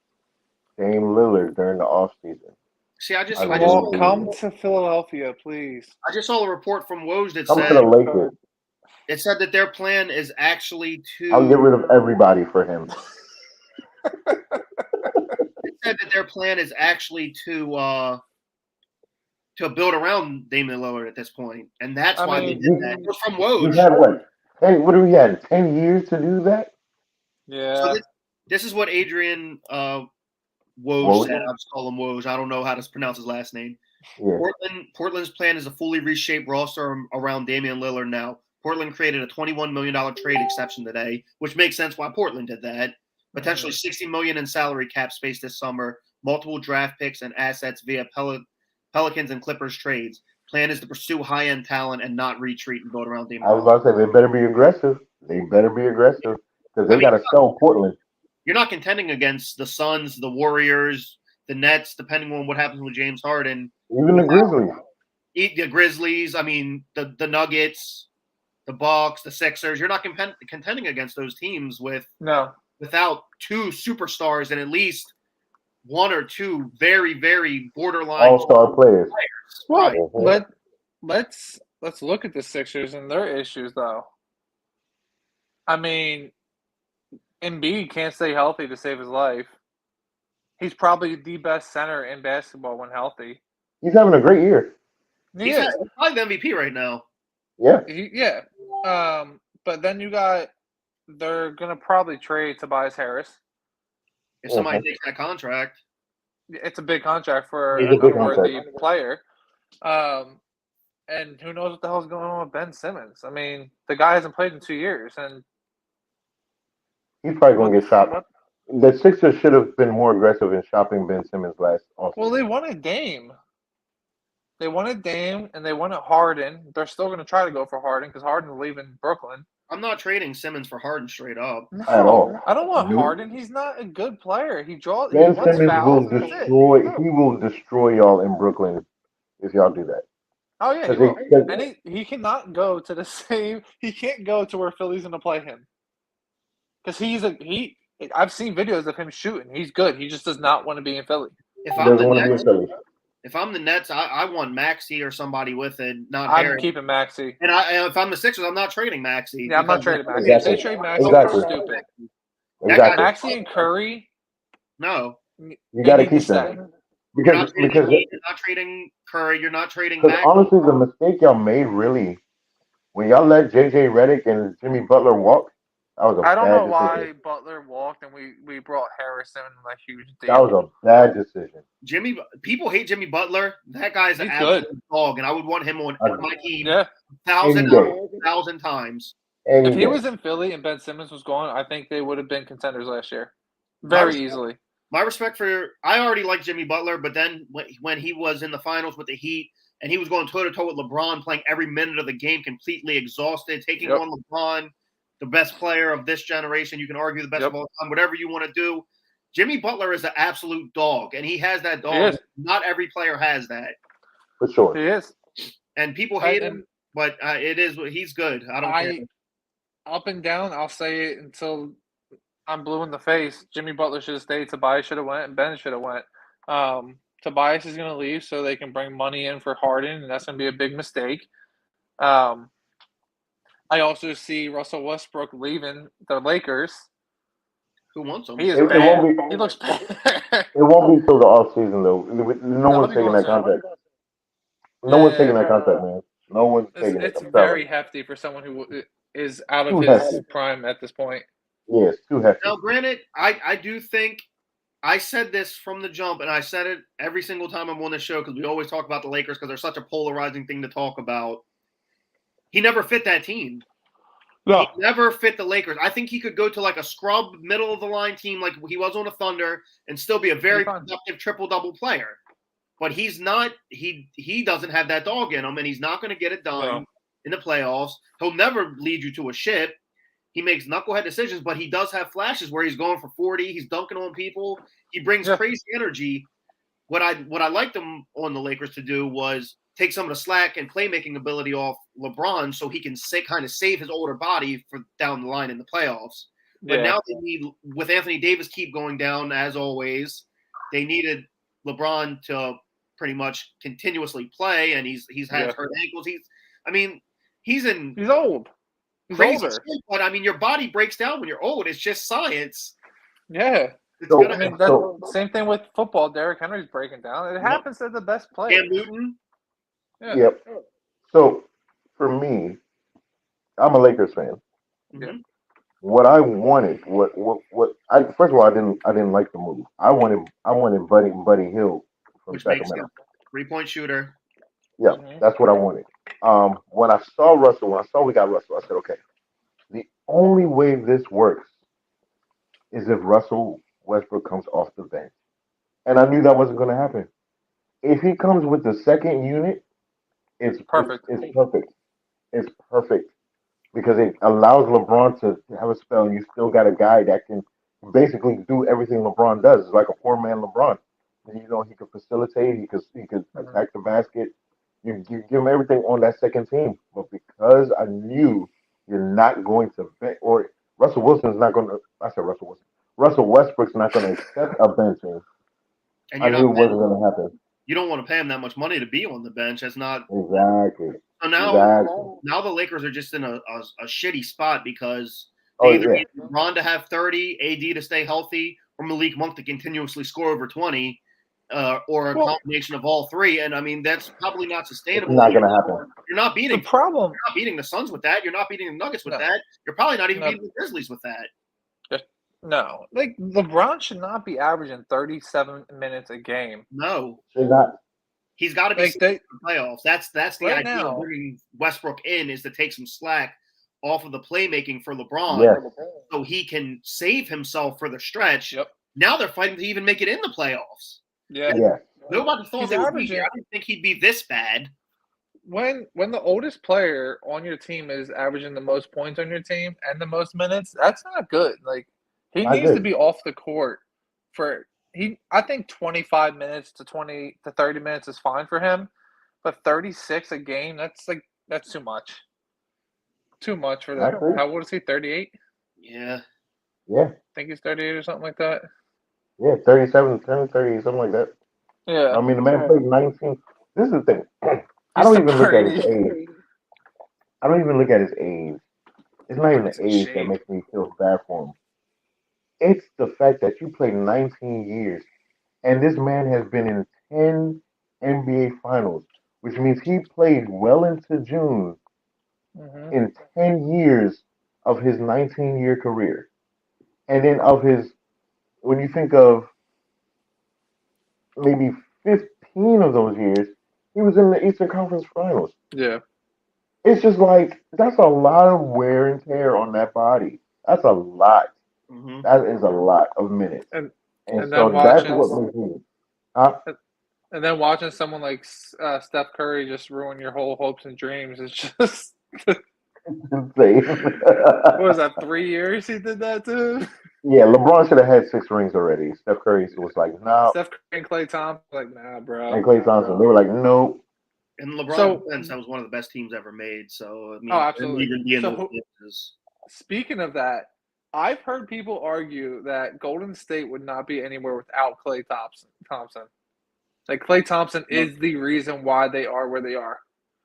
Dame Lillard during the offseason. See, I just I Well, will- come to Philadelphia, please. saw a report from Woj that Come to the said Lakers. that their plan is actually I'll get to rid of everybody for him. to build around Damian Lillard at this point, and that's I why mean, they did that. It was from We Woj. had what? Hey, what do we had? 10 years to do that? Yeah. So this is what Adrian Woj Woj? said. I'll just call him Woj. I don't know how to pronounce his last name. Yeah. Portland's plan is a fully reshaped roster around Damian Lillard now. Portland created a $21 million trade exception today, which makes sense why Portland did that. Potentially $60 million in salary cap space this summer, multiple draft picks and assets via Pelicans and Clippers trades. Plan is to pursue high-end talent and not retreat and build around Damian I was about to say they better be aggressive. They better be aggressive because they got to sell Portland. You're not contending against the Suns, the Warriors, the Nets, depending on what happens with James Harden. Even the Grizzlies. The Grizzlies, I mean, the Nuggets, the Bucks, the Sixers. You're not contending against those teams without two superstars and at least one or two very, very borderline all-star players. Well, let's look at the Sixers and their issues, though. I mean, Embiid can't stay healthy to save his life. He's probably the best center in basketball when healthy. He's having a great year. He's probably the MVP right now. Yeah. But then they're going to probably trade Tobias Harris. If somebody takes that contract. It's a big contract for an unworthy player. And who knows what the hell's going on with Ben Simmons. I mean, the guy hasn't played in 2 years. And he's probably going to get shopped. The Sixers should have been more aggressive in shopping Ben Simmons last offseason. Well, they wanted Dame. They wanted Dame, and they wanted Harden. They're still going to try to go for Harden because Harden's leaving Brooklyn. I'm not trading Simmons for Harden straight up. No, at all. I don't want Harden. He's not a good player. He draws. Ben Simmons will destroy. He will destroy y'all in Brooklyn if y'all do that. Oh yeah, he will. And he cannot go to the same. He can't go to where Philly's going to play him because I've seen videos of him shooting. He's good. He just does not want to be in Philly. If I'm the Nets, I want Maxey or somebody with it, not Harris. I'm keeping Maxey. And if I'm the Sixers, I'm not trading Maxey. Yeah, I'm not trading Maxey. If they trade Maxey, it's stupid. Exactly. Maxey and Curry. No. You got to keep that. Because you're not trading Curry. You're not trading Maxey. Honestly, the mistake y'all made really, when y'all let J.J. Redick and Jimmy Butler walk, that was a bad decision. I don't know why Butler walked and we brought Harrison a huge deal. That was a bad decision. People hate Jimmy Butler. That guy's an absolute dog, and I would want him on my team 1,000 times. If he was in Philly and Ben Simmons was gone, I think they would have been contenders last year. Very easily. My respect I already liked Jimmy Butler, but then when he was in the finals with the Heat and he was going toe-to-toe with LeBron, playing every minute of the game completely exhausted, taking on LeBron, the best player of this generation. You can argue the best of all time, whatever you want to do. Jimmy Butler is an absolute dog, and he has that dog. Not every player has that. For sure. He is. And people hate him, but he's good. I don't care. Up and down, I'll say it until I'm blue in the face. Jimmy Butler should have stayed. Tobias should have went, and Ben should have went. Tobias is going to leave so they can bring money in for Harden, and that's going to be a big mistake. I also see Russell Westbrook leaving the Lakers. Who wants him? He is bad. He looks bad. It won't be till the offseason, though. No one's taking that contract. No one's taking that contract, man. No one's taking it. It's very hefty for someone who is out of his prime at this point. Yeah, it's too hefty. Now, granted, I do think I said this from the jump, and I said it every single time I'm on this show because we always talk about the Lakers because they're such a polarizing thing to talk about. He never fit that team. No. He never fit the Lakers. I think he could go to like a scrub middle of the line team like he was on the Thunder and still be a very productive triple-double player. But he's not – he doesn't have that dog in him, and he's not going to get it done in the playoffs. He'll never lead you to a ship. He makes knucklehead decisions, but he does have flashes where he's going for 40. He's dunking on people. He brings crazy energy. What I liked him on the Lakers to do was take some of the slack and playmaking ability off LeBron so he can kind of save his older body for down the line in the playoffs. But now they need, with Anthony Davis keep going down as always, they needed LeBron to pretty much continuously play, and he's had hurt ankles. He's old. He's crazy older. shit, but I mean, your body breaks down when you're old. It's just science. Yeah. Same thing with football. Derrick Henry's breaking down. It happens to the best players. Cam Newton. Yeah. Yep. So for me, I'm a Lakers fan. Mm-hmm. What I wanted, first of all, I didn't like the move. I wanted Buddy Hield from Sacramento. 3-point shooter. Yeah, that's what I wanted. When I saw Russell, when I saw we got Russell, I said, okay, the only way this works is if Russell Westbrook comes off the bench. And I knew that wasn't going to happen. If he comes with the second unit, Perfect. It's perfect. It's perfect because it allows LeBron to have a spell. And you still got a guy that can basically do everything LeBron does. It's like a four-man LeBron. And, he could facilitate. He could attack the basket. You give him everything on that second team. But because I knew you're not going to bench, or Russell Wilson's not going to. I said Russell Wilson. Russell Westbrook's not going to accept a benching. And I knew it wasn't going to happen. You don't want to pay him that much money to be on the bench. That's not exactly. So now the Lakers are just in a shitty spot because they either need LeBron to have 30, AD to stay healthy, or Malik Monk to continuously score over 20, or a combination of all three. And I mean, that's probably not sustainable. It's not going to happen. You're not beating the problem. You're not beating the Suns with that. You're not beating the Nuggets with that. You're probably not even beating the Grizzlies with that. No, like LeBron should not be averaging 37 minutes a game. No, should not. He's got to be in the playoffs. That's the right idea now, of bringing Westbrook in, is to take some slack off of the playmaking for LeBron, so he can save himself for the stretch. Yep. Now they're fighting to even make it in the playoffs. Yeah. Nobody thought they would be here. I didn't think he'd be this bad. When the oldest player on your team is averaging the most points on your team and the most minutes, that's not good. Like, he needs to be off the court for I think 25 minutes to 20 to 30 minutes is fine for him, but 36 a game, that's too much. Too much for that. How old is he? 38? Yeah. Yeah. I think he's 38 or something like that. Yeah, 37, 30, something like that. Yeah. I mean, the man played 19. This is the thing. I don't even look at his age. I don't even look at his age. It's not even the age that makes me feel bad for him. It's the fact that you played 19 years, and this man has been in 10 NBA Finals, which means he played well into June in 10 years of his 19-year career. And then when you think of maybe 15 of those years, he was in the Eastern Conference Finals. Yeah. It's just like, that's a lot of wear and tear on that body. That's a lot. Mm-hmm. That is a lot of minutes. And so that's what makes me. And then watching someone like Steph Curry just ruin your whole hopes and dreams is just insane. What was that, 3 years he did that too? Yeah, LeBron should have had 6 rings already. Steph Curry was like, no. Steph Curry and Klay Thompson like, nah, bro. And Klay Thompson, they were like, nope. And LeBron defense, that was one of the best teams ever made. So I mean, absolutely. Speaking of that, I've heard people argue that Golden State would not be anywhere without Klay Thompson. Like, Klay Thompson is the reason why they are where they are.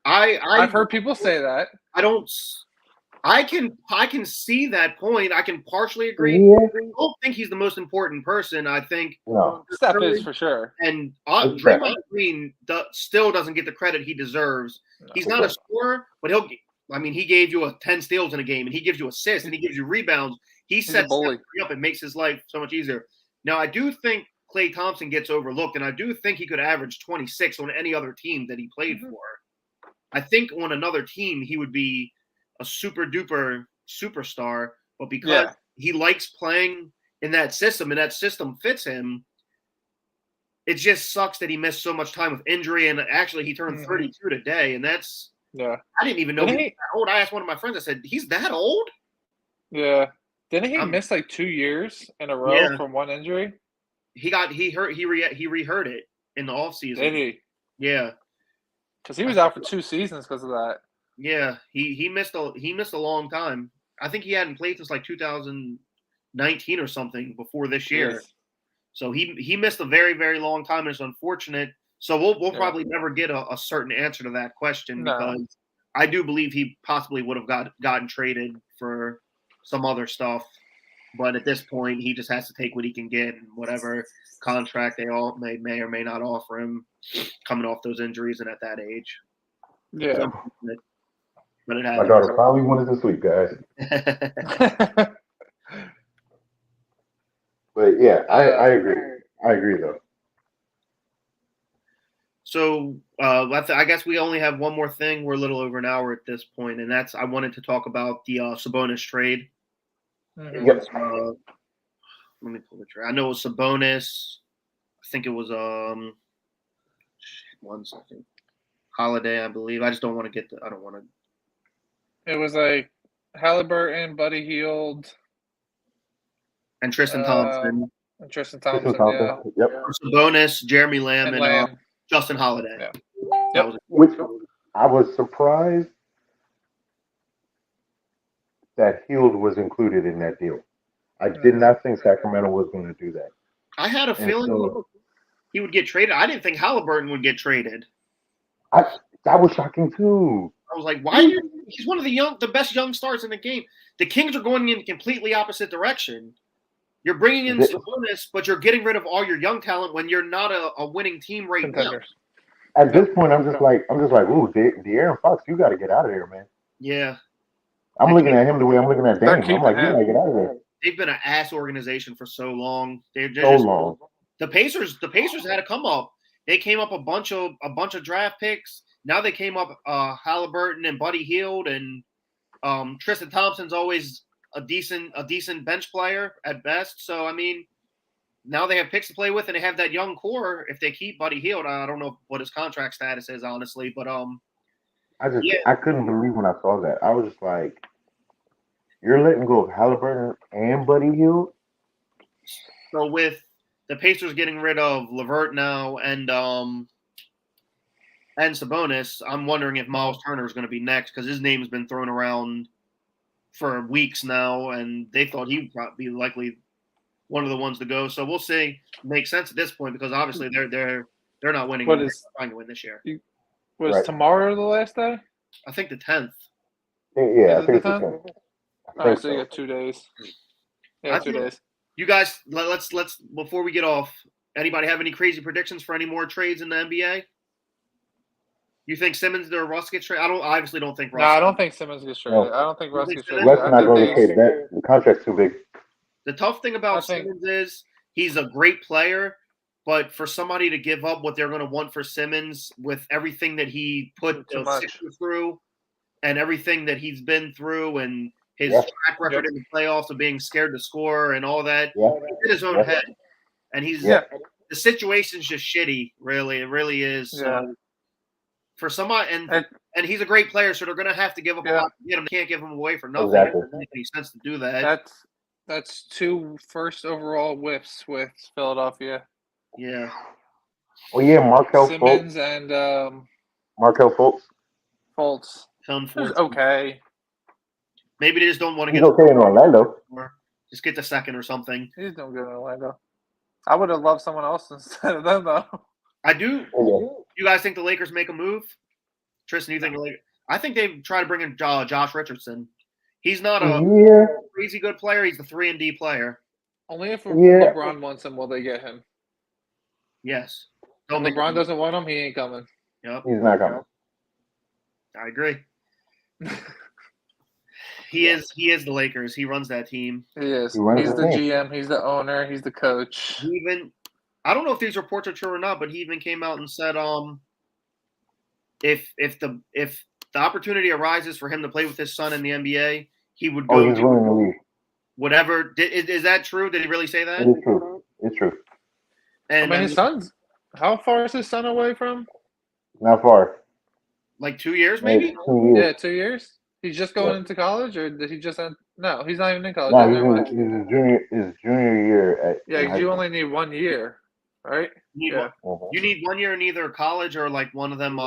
I've heard people say that. I can see that point. I can partially agree. Yeah. I don't think he's the most important person. I think Steph is for sure. And Draymond Green still doesn't get the credit he deserves. No. He's not a scorer, but he gave you 10 steals in a game, and he gives you assists, and he gives you rebounds. He sets Steph up and makes his life so much easier. Now, I do think Klay Thompson gets overlooked, and I do think he could average 26 on any other team that he played for. I think on another team he would be a super-duper superstar, but because he likes playing in that system and that system fits him, it just sucks that he missed so much time with injury, and actually he turned 32 today, and that's I didn't even know he was that old. I asked one of my friends, I said, he's that old? Yeah. Didn't he miss like 2 years in a row from one injury? He re-hurt it in the offseason. Did he? Yeah. Because he was out for 2 seasons because of that. Yeah, he missed a long time. I think he hadn't played since like 2019 or something before this year. Yes. So he missed a very, very long time, and it's unfortunate. So we'll probably never get a certain answer to that question because I do believe he possibly would have gotten traded for some other stuff. But at this point, he just has to take what he can get and whatever contract they all may or may not offer him coming off those injuries and at that age. Yeah. But my daughter probably wanted to sleep, guys. But yeah, I agree. I agree though. So I guess we only have one more thing. We're a little over an hour at this point, and that's I wanted to talk about the Sabonis trade. It Yep. was, let me pull the trade. I know it was Sabonis. I think it was 1 second. Holiday, I believe. I just don't want to get the. I don't want to. It was like Halliburton, Buddy Hield, And Tristan Thompson, and Tristan Tristan Thompson. Yeah. Thompson. Yep. Sabonis, Jeremy Lamb, And and Lamb. Justin Holiday. Yeah. That Yep. was it. Which I was surprised that Hield was included in that deal. I did not think Sacramento was going to do that. I had a And feeling so- he would get traded. I didn't think Halliburton would get traded. That was shocking too. I was like, why? Are you, he's one of the best young stars in the game. The Kings are going in the completely opposite direction. You're bringing in Sabonis, but you're getting rid of all your young talent when you're not a winning team right now. Contenders. At this point, I'm just like, ooh, De'Aaron Fox, you got to get out of there, man. Yeah, I'm looking at him the way I'm looking at They're Dame. keeping I'm like, you him. got to get out of there. they've been an ass organization for so long. They're So just, long. The Pacers had to come up. They came up a bunch of draft picks. Now they came up Halliburton and Buddy Hield, and Tristan Thompson's always a decent bench player at best. So I mean, now they have picks to play with, and they have that young core. If they keep Buddy Hield, I don't know what his contract status is honestly, but I couldn't believe when I saw that. I was just like, you're letting go of Halliburton and Buddy Hield? so with the Pacers getting rid of LeVert now and Sabonis, I'm wondering if Miles Turner is going to be next because his name's been thrown around for weeks now, and they thought he would probably be likely one of the ones to go. So we'll see. Makes sense at this point because obviously they're not winning. What They're is- trying to win this year. Was Right. tomorrow the last day? I think the 10th. Yeah, Is I it think the it's the 10th? 10th. I All right, think so you so. got 2 days. I Yeah, 2 think- days. You guys, let's before we get off. Anybody have any crazy predictions for any more trades in the NBA? You think Simmons or Russ gets traded? I obviously don't think Russ. No, I don't think Simmons gets traded. No. I don't think Russ You gets think traded. Russ I not think going to they- trade that. The contract's too big. The tough thing about I think- Simmons is he's a great player, but for somebody to give up what they're going to want for Simmons with everything that he put Too the much. Sixers through and everything that he's been through and his Yeah. track record in the playoffs of being scared to score and all that, Yeah. he's in his own Yeah. head. And he's Yeah. the situation's just shitty, really. It really is. Yeah. So for somebody And- and he's a great player, so they're going to have to give up a Yeah. lot to get him. They can't give him away for nothing. Exactly. It doesn't make any sense to do that. That's 2 first overall whiffs with Philadelphia. Yeah. Well, yeah, Markel Fultz. Simmons and Markel Fultz. Fultz. It was Unfortunately. okay. Maybe they just don't want to He's get okay in Orlando. just get the second or something. He's doing good in Orlando. I would have loved someone else instead of them, though. I do. Yeah. You guys think the Lakers make a move? Tristan, you think the Lakers? I think they try to bring in Josh Richardson. He's not a Yeah. crazy good player. He's the 3-and-D player. Only if Yeah. LeBron wants him will they get him. Yes. If Don't make LeBron doesn't want him, he ain't coming. Yep. He's not coming. I agree. He is the Lakers. He runs that team. He is. He runs He's the the team. GM. He's the owner. He's the coach. He even I don't know if these reports are true or not, but he even came out and said if the opportunity arises for him to play with his son in the NBA, he would Oh, go he's willing to leave. whatever. Is that true? Did he really say that? It is true. It's true. And his son's. How far is his son away from? Not far. like 2 years, Maybe maybe. 2 years. Yeah, 2 years. He's just going Yeah. into college, or did he just end? No, he's not even in college. No, yet, he's never mind. in his junior year at. Yeah, in because high you school. only need 1 year, right? You need, Yeah. Mhm. you need 1 year in either college or like one of them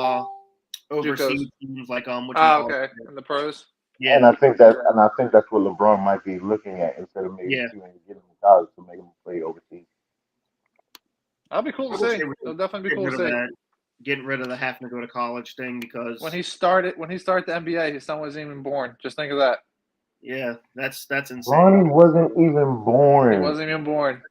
overseas teams, like Okay, in the pros. Yeah, And I think that's what LeBron might be looking at instead of maybe Yeah. getting him in college to make him play overseas. That'd be cool to I wish see. they would It'll definitely be getting cool rid to of see. that, getting rid of the having to go to college thing because When he started the NBA, his son wasn't even born. Just think of that. yeah, that's insane. Bronny wasn't even born. He wasn't even born.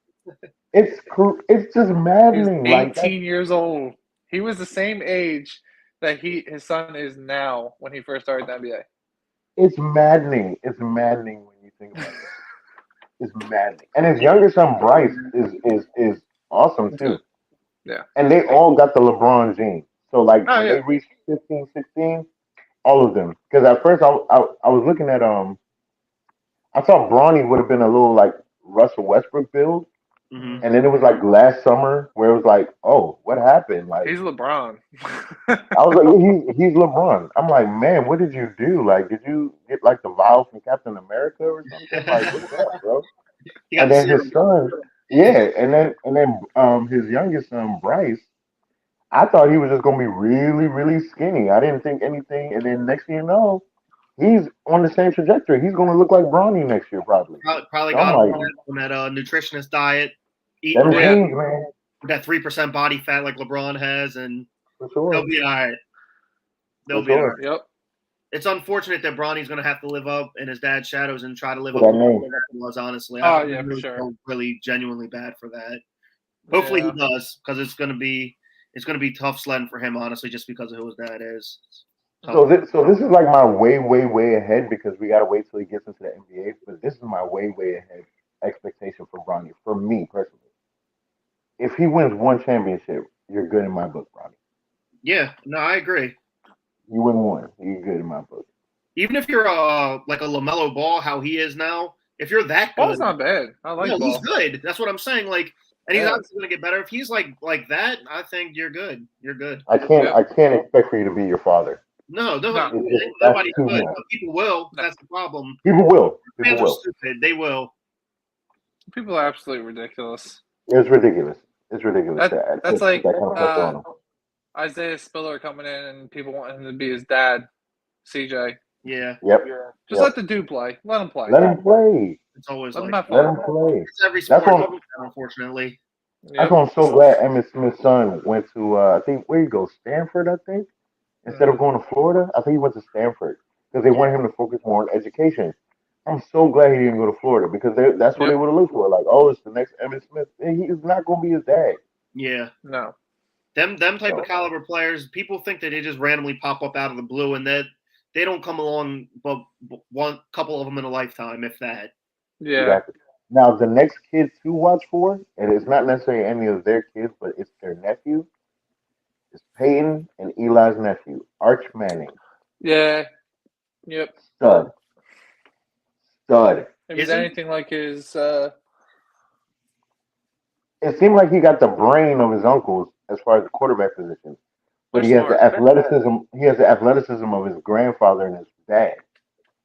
It's just He's maddening. 18 years old. He was the same age that his son is now when he first started the NBA. It's maddening. It's maddening when you think about it. It's maddening. And his younger son Bryce is awesome too. And they all got the LeBron gene. So like Oh, when yeah. they reached 15, 16, all of them. Because at first I was looking at I thought Bronny would have been a little like Russell Westbrook build, Mhm. and then it was like last summer where it was like, oh, what happened? Like He's LeBron. I was like, he's LeBron. I'm like, man, what did you do? Like, did you get like the vial from Captain America or something? Like, what's up, bro? You got And then serum. his son, yeah, and then his youngest son Bryce. I thought he was just gonna be really, really skinny. I didn't think anything. And then next thing you know, he's on the same trajectory. He's gonna look like Bronny next year, probably. Probably So I'm got like, on that nutritionist diet, that eating has right, Yeah. changed, man, that 3% body fat like LeBron has, and for sure. they'll be all right. They'll For be all sure. right. Yep. It's unfortunate that Bronny's going to have to live up in his dad's shadows and try to live For up that to name. what it was, honestly. Oh, I yeah, for really sure. feel really genuinely bad for that. Hopefully Yeah. he does, because it's going to be tough sledding for him, honestly, just because of who his dad is. So this is like my way, way, way ahead because we gotta wait till he gets into the NBA. But this is my way, way ahead expectation for Bronny, for me personally. If he wins one championship, you're good in my book, Bronny. Yeah, no, I agree. You win one, you're good in my book. Even if you're like a LaMelo Ball, how he is now, if you're that good, Ball's not bad. I like no, he's Ball. good. That's what I'm saying. Like, and he's Yeah. obviously going to get better. If he's like that, I think you're good. You're good. I can't Yeah. expect for you to be your father. No, No. That's nobody's too good. much. But people will. No. That's the problem. People will. People Fans are will. stupid. They will. People are absolutely ridiculous. It's ridiculous. It's ridiculous. That's like that kind of pressure on him. Isaiah Spiller coming in and people want him to be his dad, CJ. Yeah, Yep. Just let the dude play. Let him play. Let him play. it's always Let him like have Let fun. him play. it's every That's sport, what- unfortunately. That's Yep. why I'm so glad Emmitt Smith's son went to I think where you go, Stanford, I think. Instead of going to Florida, I think he went to Stanford because they wanted him to focus more on education. I'm so glad he didn't go to Florida because that's what Yep. they would have looked for. Like, oh, it's the next Emmitt Smith. And he is not going to be his dad. Yeah, No. them type So- of caliber players. People think that they just randomly pop up out of the blue, and that they don't come along, but one couple of them in a lifetime, if that. Yeah. Exactly. Now, the next kid to watch for, and it's not necessarily any of their kids, but it's their nephew. It's Peyton and Eli's nephew, Arch Manning. Yeah. Yep. Stud. If he's Isn't- anything like his It seemed like he got the brain of his uncles as far as the quarterback position. But They're he has the smart. athleticism. He has the athleticism of his grandfather and his dad.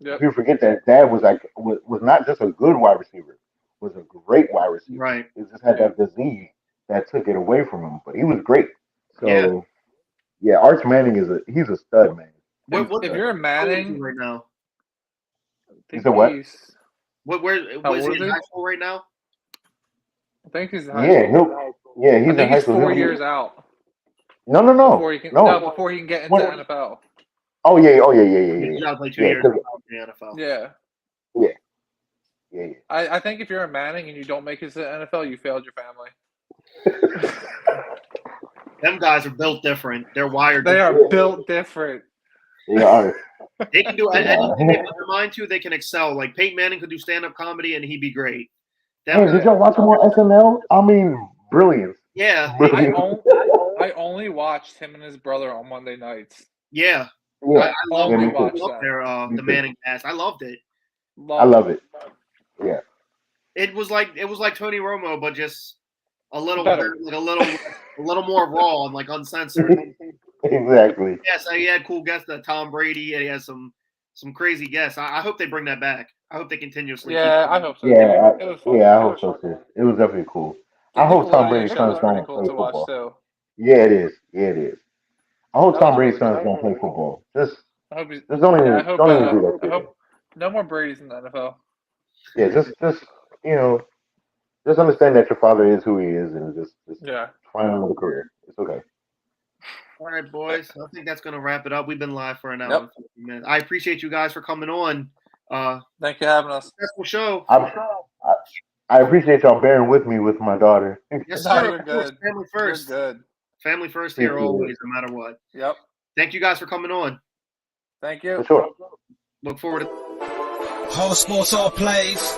Yep. If you forget that his dad was not just a good wide receiver, was a great wide receiver. Right. He just had that disease that took it away from him. But he was great. So yeah, Arch Manning he's a stud, man. What If you're a how old is he Manning, right now? I think said what? he's Where How was old he is in he? high school right now? I think he's in high Yeah, school. he's I in think high he's school. 4 He'll be- years out No, before he can no. before he can get into What? the NFL. Oh yeah, He's got to play 2 Yeah, years 'cause- in the NFL. Yeah. yeah. I think if you're a Manning and you don't make it to the NFL, you failed your family. Them guys are built different. They're wired. They different. are built different. Yeah, They can do Yeah. anything they put their mind to. They can excel. Like Peyton Manning could do stand-up comedy, and he'd be great. Hey, did y'all watch him on SNL? I mean, brilliant. Yeah, I only watched him and his brother on Monday nights. yeah. Yeah, I love Only me too. watched love that. their Me the too. Manning cast. I loved it. I love it. Yeah, It was like Tony Romo, but just a little Better. like a little more raw and like uncensored. exactly. Yes, he had cool guests, Tom Brady, and he has some crazy guests. I hope they bring that back. I hope they continuously. Yeah, I hope so. Yeah, It was fun. I hope so too. It was definitely cool. I hope Tom Brady's Nickelodeon show son's was pretty don't cool play to watch football. too. Yeah, it is. Yeah, it is. I hope That Tom was Brady's really sons good. don't play football. Just I hope he's. don't even Yeah, I hope. don't even do that. I shit. hope no more Brady's in the NFL. Yeah, just you know, just understand that your father is who he is, and just Yeah. find another career. It's okay. All right, boys. I think that's going to wrap it up. We've been live for an hour Yep. and 50 minutes. I appreciate you guys for coming on. Thank you for having us. Successful show. I appreciate y'all bearing with me with my daughter. Yes, No, sir. you're Of course. good. Family first. You're good. Family first here Appreciate it. always, no matter what. Yep. Thank you guys for coming on. Thank you. For sure. Look forward to Whole sports all plays.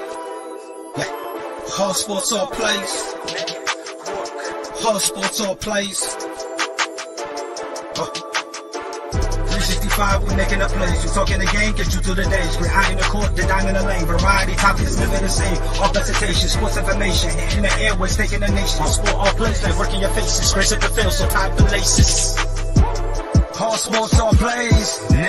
Whole sports all plays. Hard sports all plays. 365, we making up plays. You talking the game, get you to the days. We're high in the court, the dime in the lane. Variety topics, living the same. All presentation, sports information. In the airways, taking the nation. All sport, all plays, like working your faces. Grace at the field, so tie the laces. Hard sports all plays.